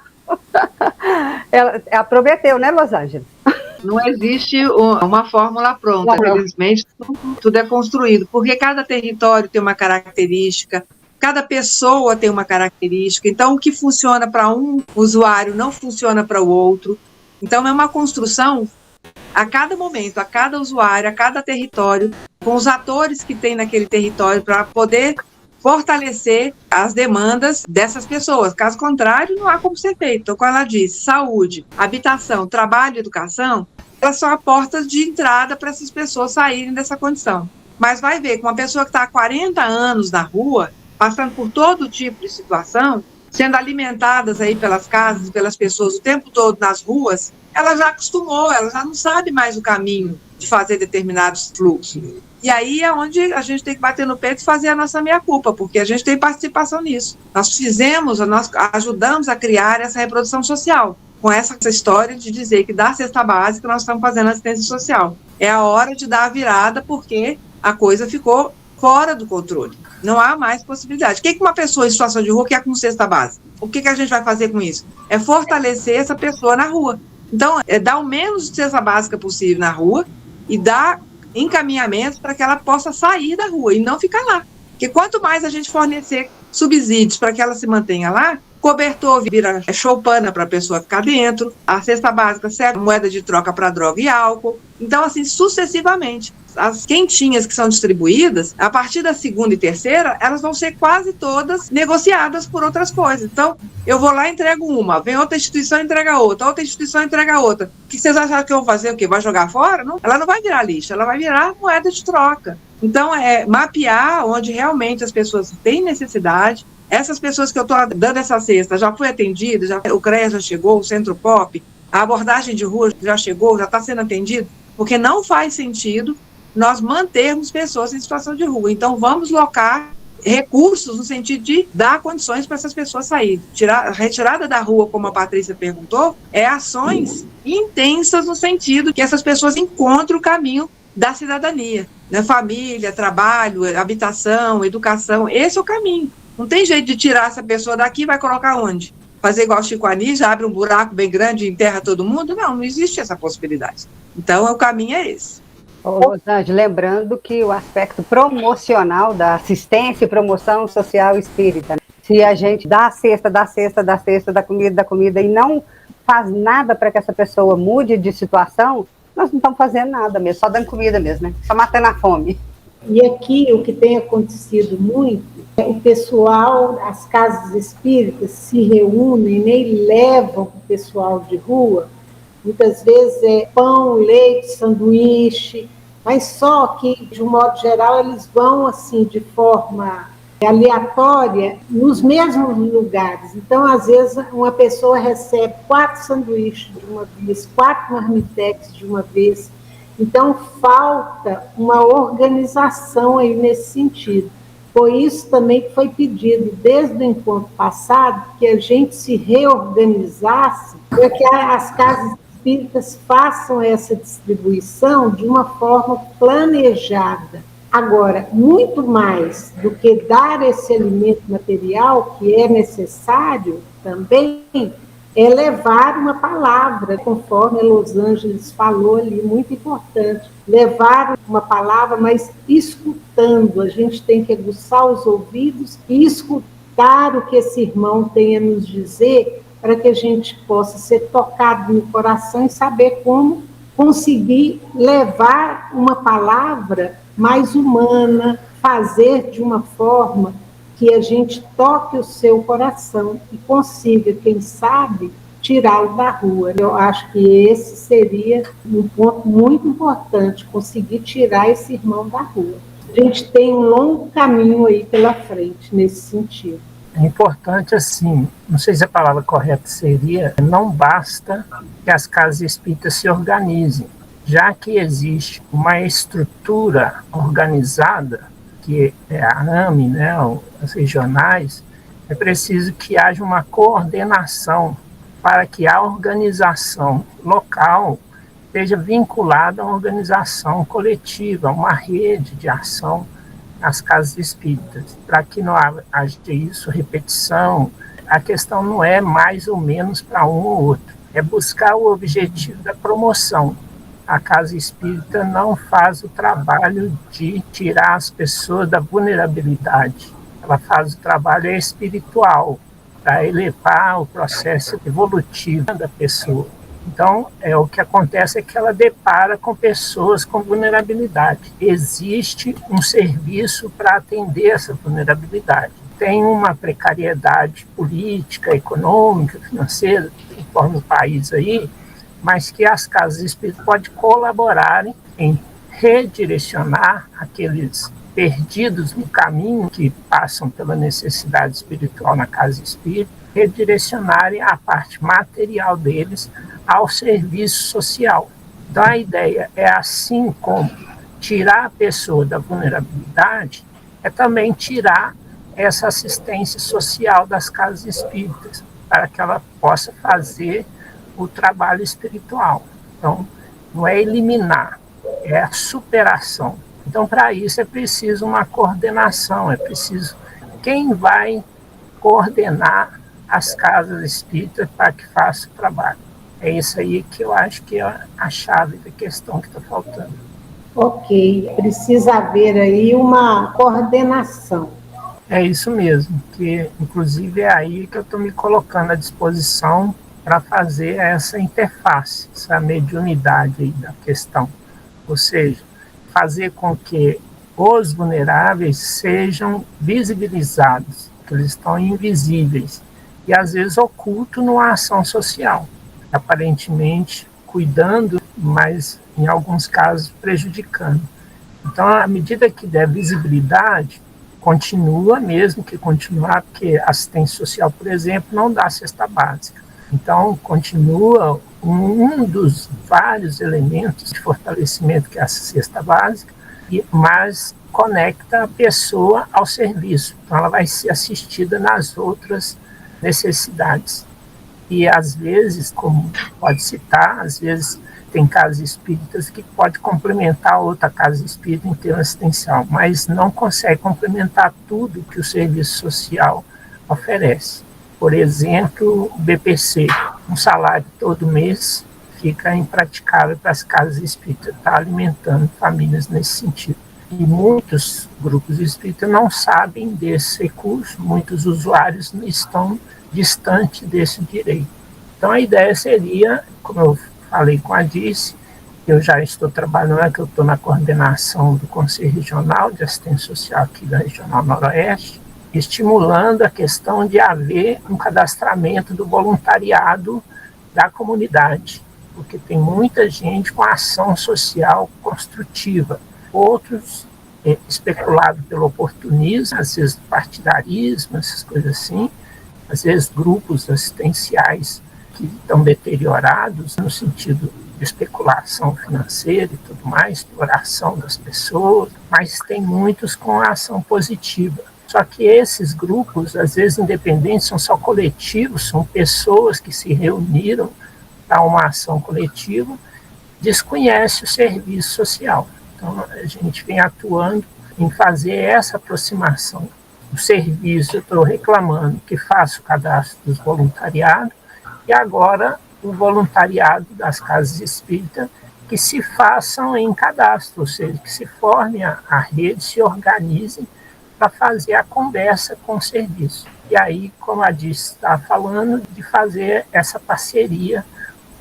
Ela prometeu, né, Los Angeles? Não existe uma fórmula pronta, infelizmente, tudo é construído, porque cada território tem uma característica, cada pessoa tem uma característica, então o que funciona para um usuário não funciona para o outro. Então é uma construção a cada momento, a cada usuário, a cada território, com os atores que tem naquele território para poder fortalecer as demandas dessas pessoas. Caso contrário, não há como ser feito. Então, como ela disse, saúde, habitação, trabalho e educação, elas são a porta de entrada para essas pessoas saírem dessa condição. Mas vai ver que uma pessoa que está há 40 anos na rua, passando por todo tipo de situação, sendo alimentadas aí pelas casas, pelas pessoas o tempo todo nas ruas, ela já acostumou, ela já não sabe mais o caminho de fazer determinados fluxos. E aí é onde a gente tem que bater no peito e fazer a nossa meia-culpa, porque a gente tem participação nisso. Nós ajudamos a criar essa reprodução social, com essa história de dizer que da cesta básica nós estamos fazendo assistência social. É a hora de dar a virada, porque a coisa ficou fora do controle. Não há mais possibilidade. O que uma pessoa em situação de rua quer com cesta básica? O que a gente vai fazer com isso? É fortalecer essa pessoa na rua. Então, é dar o menos de cesta básica possível na rua e dar encaminhamentos para que ela possa sair da rua e não ficar lá. Porque quanto mais a gente fornecer subsídios para que ela se mantenha lá, cobertor vira choupana para a pessoa ficar dentro, a cesta básica serve moeda de troca para droga e álcool. Então, assim, sucessivamente. As quentinhas que são distribuídas, a partir da segunda e terceira, elas vão ser quase todas negociadas por outras coisas. Então, eu vou lá e entrego uma, vem outra instituição e entrega outra instituição entrega outra. O que vocês acharam que eu vou fazer? O quê? Vai jogar fora? Não, ela não vai virar lixo, ela vai virar moeda de troca. Então, é mapear onde realmente as pessoas têm necessidade. Essas pessoas que eu estou dando essa cesta já foi atendida, o CREA já chegou, o Centro Pop, a abordagem de rua já chegou, já está sendo atendido, porque não faz sentido nós mantermos pessoas em situação de rua. Então, vamos locar recursos no sentido de dar condições para essas pessoas saírem. A retirada da rua, como a Patrícia perguntou, é ações intensas no sentido que essas pessoas encontrem o caminho da cidadania, né? Família, trabalho, habitação, educação, esse é o caminho. Não tem jeito de tirar essa pessoa daqui e vai colocar onde? Fazer igual Chico Anísio, abre um buraco bem grande e enterra todo mundo? Não existe essa possibilidade. Então, o caminho é esse. Rosângela, lembrando que o aspecto promocional da assistência e promoção social espírita, se a gente dá a cesta, da comida e não faz nada para que essa pessoa mude de situação, nós não estamos fazendo nada mesmo, só dando comida mesmo, né? Só matando a fome. E aqui o que tem acontecido muito é o pessoal, as casas espíritas se reúnem, né, e levam o pessoal de rua. Muitas vezes é pão, leite, sanduíche, mas só que, de um modo geral, eles vão assim de forma aleatória nos mesmos lugares. Então, às vezes, uma pessoa recebe 4 sanduíches de uma vez, 4 marmitex de uma vez. Então, falta uma organização aí nesse sentido. Foi isso também que foi pedido desde o encontro passado, que a gente se reorganizasse para que as casas espíritas façam essa distribuição de uma forma planejada. Agora, muito mais do que dar esse alimento material, que é necessário também, é levar uma palavra, conforme a Los Angeles falou ali, muito importante. Levar uma palavra, mas escutando. A gente tem que aguçar os ouvidos e escutar o que esse irmão tem a nos dizer, para que a gente possa ser tocado no coração e saber como conseguir levar uma palavra mais humana, fazer de uma forma que a gente toque o seu coração e consiga, quem sabe, tirá-lo da rua. Eu acho que esse seria um ponto muito importante, conseguir tirar esse irmão da rua. A gente tem um longo caminho aí pela frente nesse sentido. É importante, assim, não sei se a palavra correta seria, não basta que as casas espíritas se organizem, já que existe uma estrutura organizada, que é a AME, né, as regionais, é preciso que haja uma coordenação para que a organização local esteja vinculado a uma organização coletiva, uma rede de ação nas casas espíritas, para que não haja isso, repetição. A questão não é mais ou menos para um ou outro, é buscar o objetivo da promoção. A casa espírita não faz o trabalho de tirar as pessoas da vulnerabilidade, ela faz o trabalho espiritual, para elevar o processo evolutivo da pessoa. Então, o que acontece é que ela depara com pessoas com vulnerabilidade. Existe um serviço para atender essa vulnerabilidade. Tem uma precariedade política, econômica, financeira, conforme o país aí, mas que as casas espíritas podem colaborar em redirecionar aqueles perdidos no caminho que passam pela necessidade espiritual na casa espírita, redirecionarem a parte material deles ao serviço social. Então a ideia é, assim como tirar a pessoa da vulnerabilidade, é também tirar essa assistência social das casas espíritas, para que ela possa fazer o trabalho espiritual. Então, não é eliminar, é a superação. Então, para isso é preciso uma coordenação, é preciso quem vai coordenar as casas espíritas para que faça o trabalho. É isso aí que eu acho que é a chave da questão que está faltando. Ok, precisa haver aí uma coordenação. É isso mesmo, que inclusive é aí que eu estou me colocando à disposição para fazer essa interface, essa mediunidade aí da questão. Ou seja, fazer com que os vulneráveis sejam visibilizados, que eles estão invisíveis, e às vezes ocultos numa ação social, aparentemente cuidando, mas em alguns casos prejudicando. Então, à medida que der visibilidade, continua mesmo que continuar, porque assistência social, por exemplo, não dá cesta básica. Então, continua um dos vários elementos de fortalecimento que é a cesta básica, mas conecta a pessoa ao serviço. Então, ela vai ser assistida nas outras necessidades. E, às vezes, como pode citar, às vezes tem casas espíritas que pode complementar outra casa espírita em termo assistencial, mas não consegue complementar tudo que o serviço social oferece. Por exemplo, o BPC, um salário todo mês fica impraticável para as casas espíritas, está alimentando famílias nesse sentido. E muitos grupos espíritas não sabem desse recurso, muitos usuários estão distantes desse direito. Então a ideia seria, como eu falei com a Dice, eu já estou trabalhando, que eu estou na coordenação do Conselho Regional de Assistência Social aqui da Regional Noroeste, estimulando a questão de haver um cadastramento do voluntariado da comunidade, porque tem muita gente com ação social construtiva, outros especulados pelo oportunismo, às vezes partidarismo, essas coisas assim, às vezes grupos assistenciais que estão deteriorados no sentido de especulação financeira e tudo mais, exploração das pessoas, mas tem muitos com ação positiva. Só que esses grupos, às vezes independentes, são só coletivos, são pessoas que se reuniram para uma ação coletiva, desconhecem o serviço social. Então, a gente vem atuando em fazer essa aproximação. O serviço, eu estou reclamando que faça o cadastro dos voluntariados, e agora o voluntariado das casas espíritas que se façam em cadastro, ou seja, que se formem a rede, se organizem para fazer a conversa com o serviço. E aí, como a Dice está falando, de fazer essa parceria.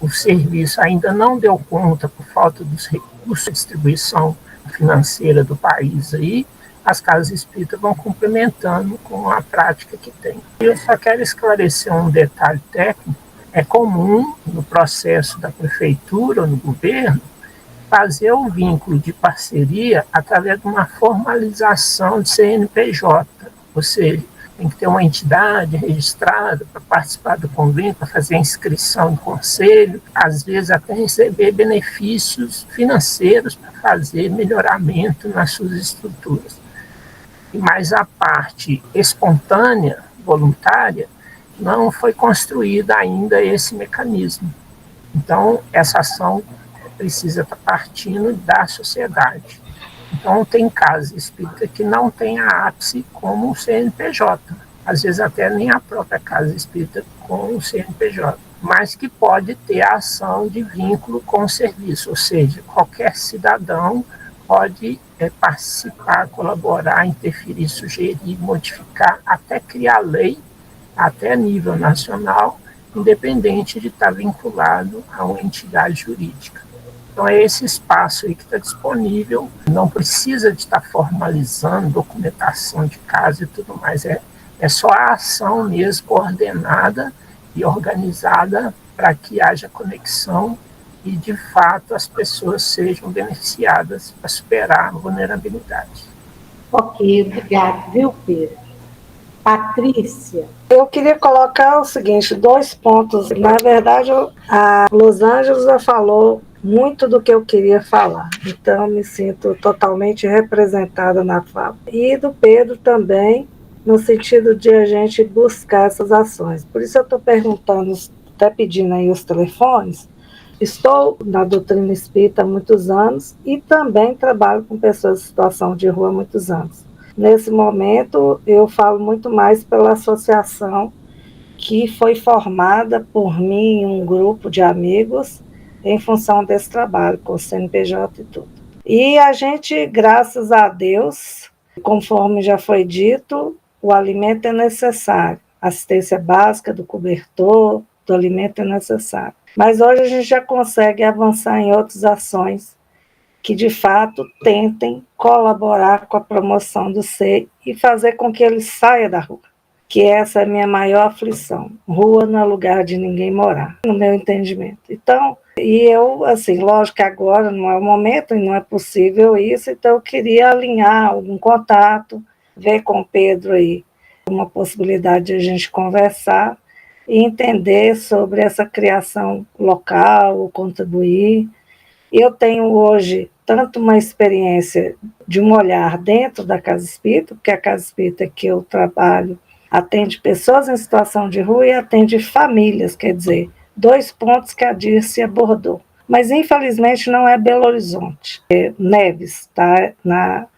O serviço ainda não deu conta, por falta dos recursos de distribuição financeira do país aí, as casas espíritas vão complementando com a prática que tem. Eu só quero esclarecer um detalhe técnico. É comum no processo da prefeitura ou no governo fazer o vínculo de parceria através de uma formalização de CNPJ, ou seja, tem que ter uma entidade registrada para participar do convênio, para fazer a inscrição no conselho, às vezes até receber benefícios financeiros para fazer melhoramento nas suas estruturas. Mas a parte espontânea, voluntária, não foi construída ainda esse mecanismo. Então, essa ação precisa estar partindo da sociedade. Então, tem casa espírita que não tem a ápice como o CNPJ, às vezes até nem a própria casa espírita com o CNPJ, mas que pode ter a ação de vínculo com o serviço, ou seja, qualquer cidadão pode participar, colaborar, interferir, sugerir, modificar, até criar lei, até nível nacional, independente de estar vinculado a uma entidade jurídica. Então, é esse espaço aí que está disponível, não precisa de estar formalizando documentação de casa e tudo mais, é só a ação mesmo coordenada e organizada para que haja conexão e, de fato, as pessoas sejam beneficiadas para superar a vulnerabilidade. Ok, obrigado, viu, Pedro? Patrícia. Eu queria colocar o seguinte, 2 pontos. Na verdade, a Los Angeles já falou muito do que eu queria falar, então me sinto totalmente representada na fala. E do Pedro também, no sentido de a gente buscar essas ações. Por isso eu estou perguntando, até pedindo aí os telefones. Estou na doutrina espírita há muitos anos e também trabalho com pessoas em situação de rua há muitos anos. Nesse momento, eu falo muito mais pela associação que foi formada por mim e um grupo de amigos em função desse trabalho, com o CNPJ e tudo. E a gente, graças a Deus, conforme já foi dito, o alimento é necessário. A assistência básica do cobertor, do alimento é necessário. Mas hoje a gente já consegue avançar em outras ações que, de fato, tentem colaborar com a promoção do ser e fazer com que ele saia da rua. Que essa é a minha maior aflição. Rua não é lugar de ninguém morar, no meu entendimento. Então, e eu, assim, lógico que agora não é o momento e não é possível isso, então eu queria alinhar algum contato, ver com o Pedro aí uma possibilidade de a gente conversar e entender sobre essa criação local, contribuir. Eu tenho hoje tanto uma experiência de um olhar dentro da Casa Espírita, porque a Casa Espírita que eu trabalho atende pessoas em situação de rua e atende famílias, quer dizer, 2 pontos que a Dirce abordou. Mas, infelizmente, não é Belo Horizonte. É Neves, está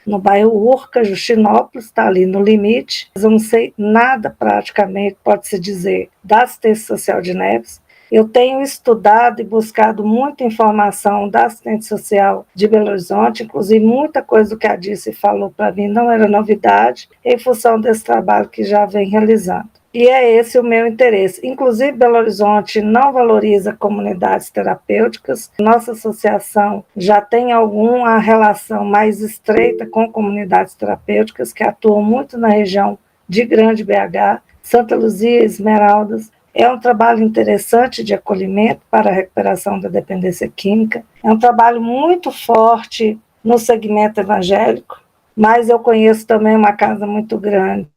no bairro Urca, Justinópolis, está ali no limite. Eu não sei nada, praticamente, pode-se dizer, da assistência social de Neves. Eu tenho estudado e buscado muita informação da assistente social de Belo Horizonte, inclusive muita coisa do que a Dirce falou para mim não era novidade, em função desse trabalho que já vem realizando. E é esse o meu interesse. Inclusive, Belo Horizonte não valoriza comunidades terapêuticas. Nossa associação já tem alguma relação mais estreita com comunidades terapêuticas que atuam muito na região de Grande BH, Santa Luzia, Esmeraldas. É um trabalho interessante de acolhimento para a recuperação da dependência química. É um trabalho muito forte no segmento evangélico, mas eu conheço também uma casa muito grande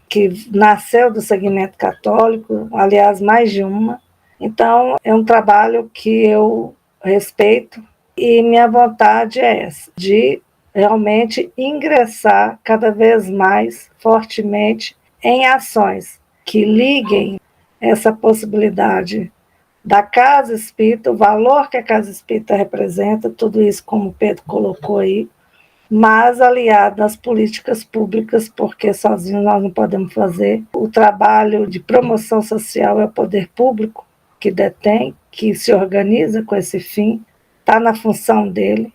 que nasceu do segmento católico, aliás, mais de uma. Então, é um trabalho que eu respeito e minha vontade é essa, de realmente ingressar cada vez mais fortemente em ações que liguem essa possibilidade da Casa Espírita, o valor que a Casa Espírita representa, tudo isso como o Pedro colocou aí, mas aliado às políticas públicas, porque sozinhos nós não podemos fazer. O trabalho de promoção social é o poder público que detém, que se organiza com esse fim, está na função dele.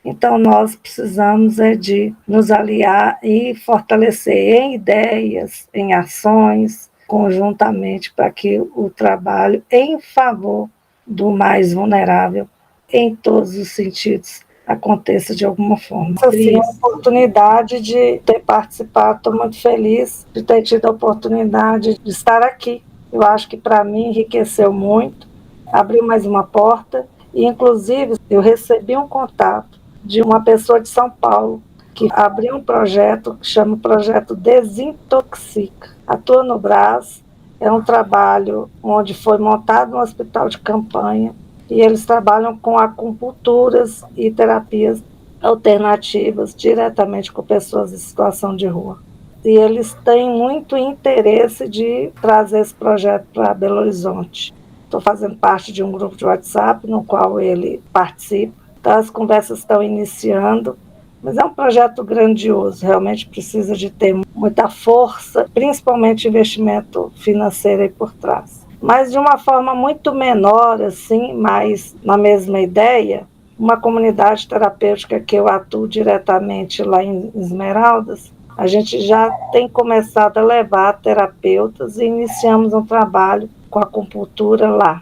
Então nós precisamos de nos aliar e fortalecer em ideias, em ações, conjuntamente, para que o trabalho em favor do mais vulnerável, em todos os sentidos, aconteça de alguma forma. Assim, a oportunidade de ter participado, estou muito feliz de ter tido a oportunidade de estar aqui. Eu acho que para mim enriqueceu muito, abriu mais uma porta e, inclusive, eu recebi um contato de uma pessoa de São Paulo que abriu um projeto que chama o Projeto Desintoxica. Atua no Brás, é um trabalho onde foi montado um hospital de campanha e eles trabalham com acupunturas e terapias alternativas diretamente com pessoas em situação de rua. E eles têm muito interesse de trazer esse projeto para Belo Horizonte. estou fazendo parte de um grupo de WhatsApp no qual ele participa. Então, as conversas estão iniciando, mas é um projeto grandioso, realmente precisa de ter muita força, principalmente investimento financeiro aí por trás. Mas de uma forma muito menor, assim, mas na mesma ideia, uma comunidade terapêutica que eu atuo diretamente lá em Esmeraldas, a gente já tem começado a levar terapeutas e iniciamos um trabalho com a acupuntura lá.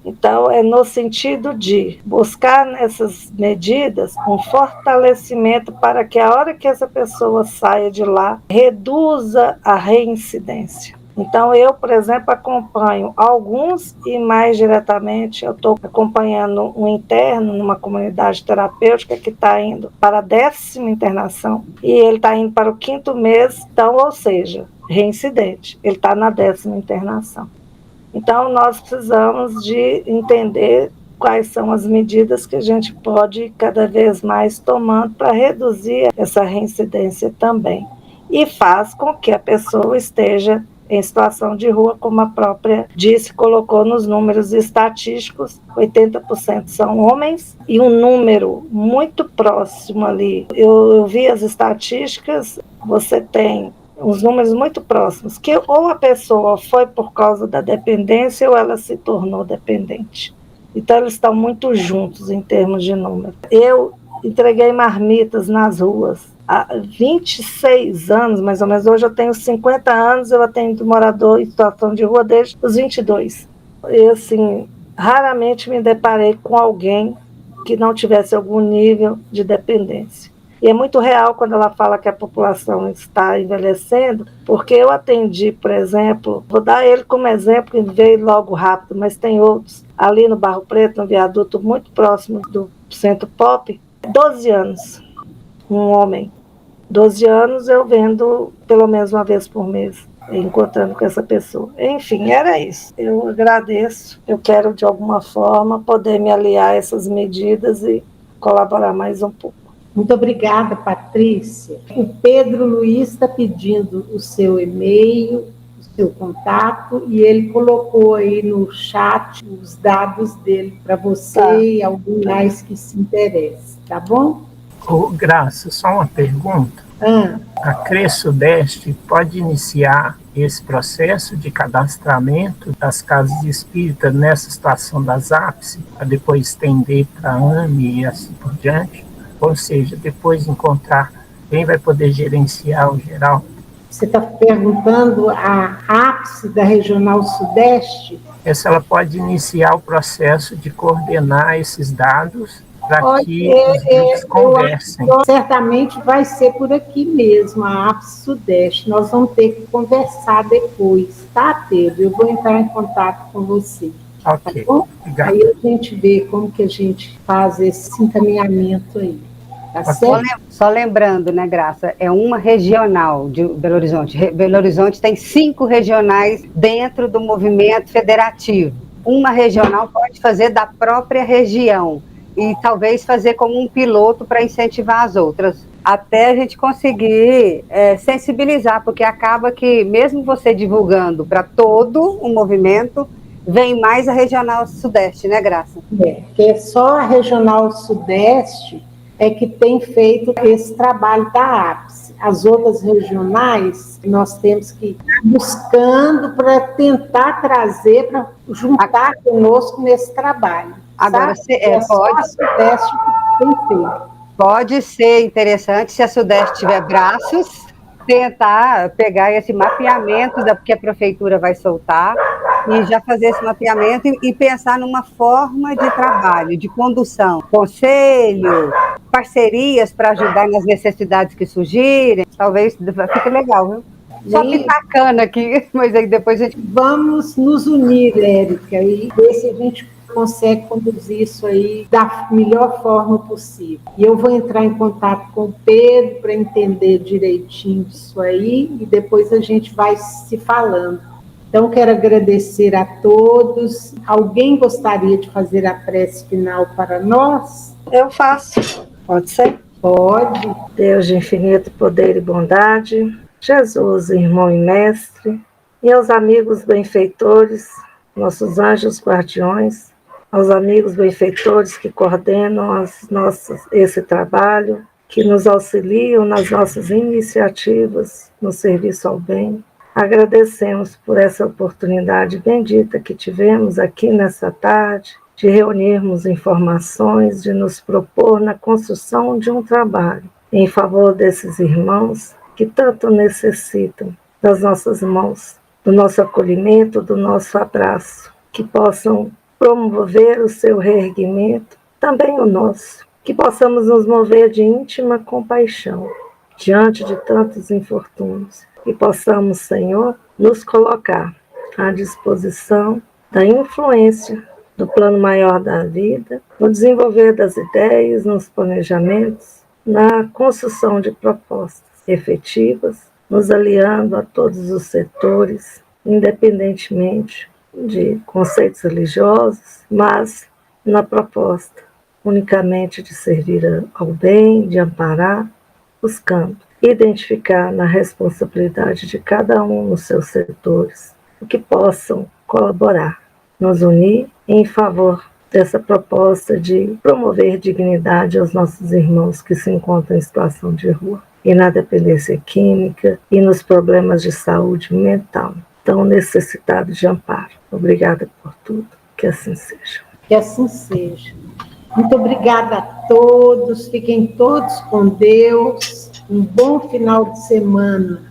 Então, é no sentido de buscar nessas medidas um fortalecimento para que a hora que essa pessoa saia de lá, reduza a reincidência. Então, eu, por exemplo, acompanho alguns e mais diretamente, eu estou acompanhando um interno numa comunidade terapêutica que está indo para a 10ª internação e ele está indo para o 5º mês, então, ou seja, reincidente, ele está na 10ª internação. Então, nós precisamos de entender quais são as medidas que a gente pode cada vez mais tomando para reduzir essa reincidência também. E faz com que a pessoa esteja em situação de rua, como a própria disse, colocou nos números estatísticos, 80% são homens, e um número muito próximo ali. Eu vi as estatísticas, você tem uns números muito próximos, que ou a pessoa foi por causa da dependência ou ela se tornou dependente. Então, eles estão muito juntos em termos de número. Eu entreguei marmitas nas ruas há 26 anos, mais ou menos. Hoje eu tenho 50 anos, eu atendo morador em situação de rua desde os 22. E, assim, raramente me deparei com alguém que não tivesse algum nível de dependência. E é muito real quando ela fala que a população está envelhecendo, porque eu atendi, por exemplo, vou dar ele como exemplo, que veio logo rápido, mas tem outros, ali no Barro Preto, no viaduto muito próximo do Centro Pop, 12 anos, um homem. 12 anos eu vendo pelo menos uma vez por mês, encontrando com essa pessoa. Enfim, era isso. Eu agradeço, eu quero de alguma forma poder me aliar a essas medidas e colaborar mais um pouco. Muito obrigada, Patrícia. O Pedro Luiz está pedindo o seu e-mail, o seu contato, e ele colocou aí no chat os dados dele para você e alguém mais que se interesse, tá bom? Graça, só uma pergunta. A CRE Sudeste pode iniciar esse processo de cadastramento das casas espíritas nessa situação das ápices, para depois estender para a AME e assim por diante? Ou seja, depois encontrar quem vai poder gerenciar o geral? Você está perguntando a ápice da Regional Sudeste? Essa ela pode iniciar o processo de coordenar esses dados para que os grupos conversem. Certamente vai ser por aqui mesmo, a ápice Sudeste. Nós vamos ter que conversar depois, tá, Pedro? Eu vou entrar em contato com você. Ok, tá bom? Obrigado. Aí a gente vê como que a gente faz esse encaminhamento aí. Tá certo? Só lembrando, né, Graça, é uma regional de Belo Horizonte. Belo Horizonte tem 5 regionais dentro do movimento federativo. Uma regional pode fazer da própria região e talvez fazer como um piloto para incentivar as outras, até a gente conseguir sensibilizar, porque acaba que, mesmo você divulgando para todo o movimento, vem mais a Regional Sudeste, né, Graça? Porque só a Regional Sudeste é que tem feito esse trabalho da ápice. As outras regionais, nós temos que ir buscando para tentar trazer, para juntar conosco nesse trabalho. Agora, pode ser interessante, se a Sudeste tiver braços, tentar pegar esse mapeamento que a prefeitura vai soltar e já fazer esse mapeamento e pensar numa forma de trabalho, de condução, conselho, parcerias para ajudar nas necessidades que surgirem. Talvez fique legal, viu? Só pitacando aqui, mas aí depois a gente... Vamos nos unir, Érica, e ver se a gente consegue conduzir isso aí da melhor forma possível. E eu vou entrar em contato com o Pedro para entender direitinho isso aí e depois a gente vai se falando. Então, quero agradecer a todos. Alguém gostaria de fazer a prece final para nós? Eu faço. Pode ser? Pode. Deus de infinito poder e bondade, Jesus, irmão e mestre, e aos amigos benfeitores, nossos anjos guardiões, aos amigos benfeitores que coordenam esse trabalho, que nos auxiliam nas nossas iniciativas no serviço ao bem. Agradecemos por essa oportunidade bendita que tivemos aqui nessa tarde, de reunirmos informações, de nos propor na construção de um trabalho em favor desses irmãos que tanto necessitam das nossas mãos, do nosso acolhimento, do nosso abraço, que possam promover o seu reerguimento, também o nosso, que possamos nos mover de íntima compaixão diante de tantos infortúnios e possamos, Senhor, nos colocar à disposição da influência do plano maior da vida, no desenvolver das ideias, nos planejamentos, na construção de propostas efetivas, nos aliando a todos os setores, independentemente de conceitos religiosos, mas na proposta unicamente de servir ao bem, de amparar, buscando identificar na responsabilidade de cada um nos seus setores o que possam colaborar, nos unir em favor dessa proposta de promover dignidade aos nossos irmãos que se encontram em situação de rua e na dependência química e nos problemas de saúde mental, tão necessitados de amparo. Obrigada por tudo, que assim seja. Que assim seja. Muito obrigada a todos, fiquem todos com Deus, um bom final de semana.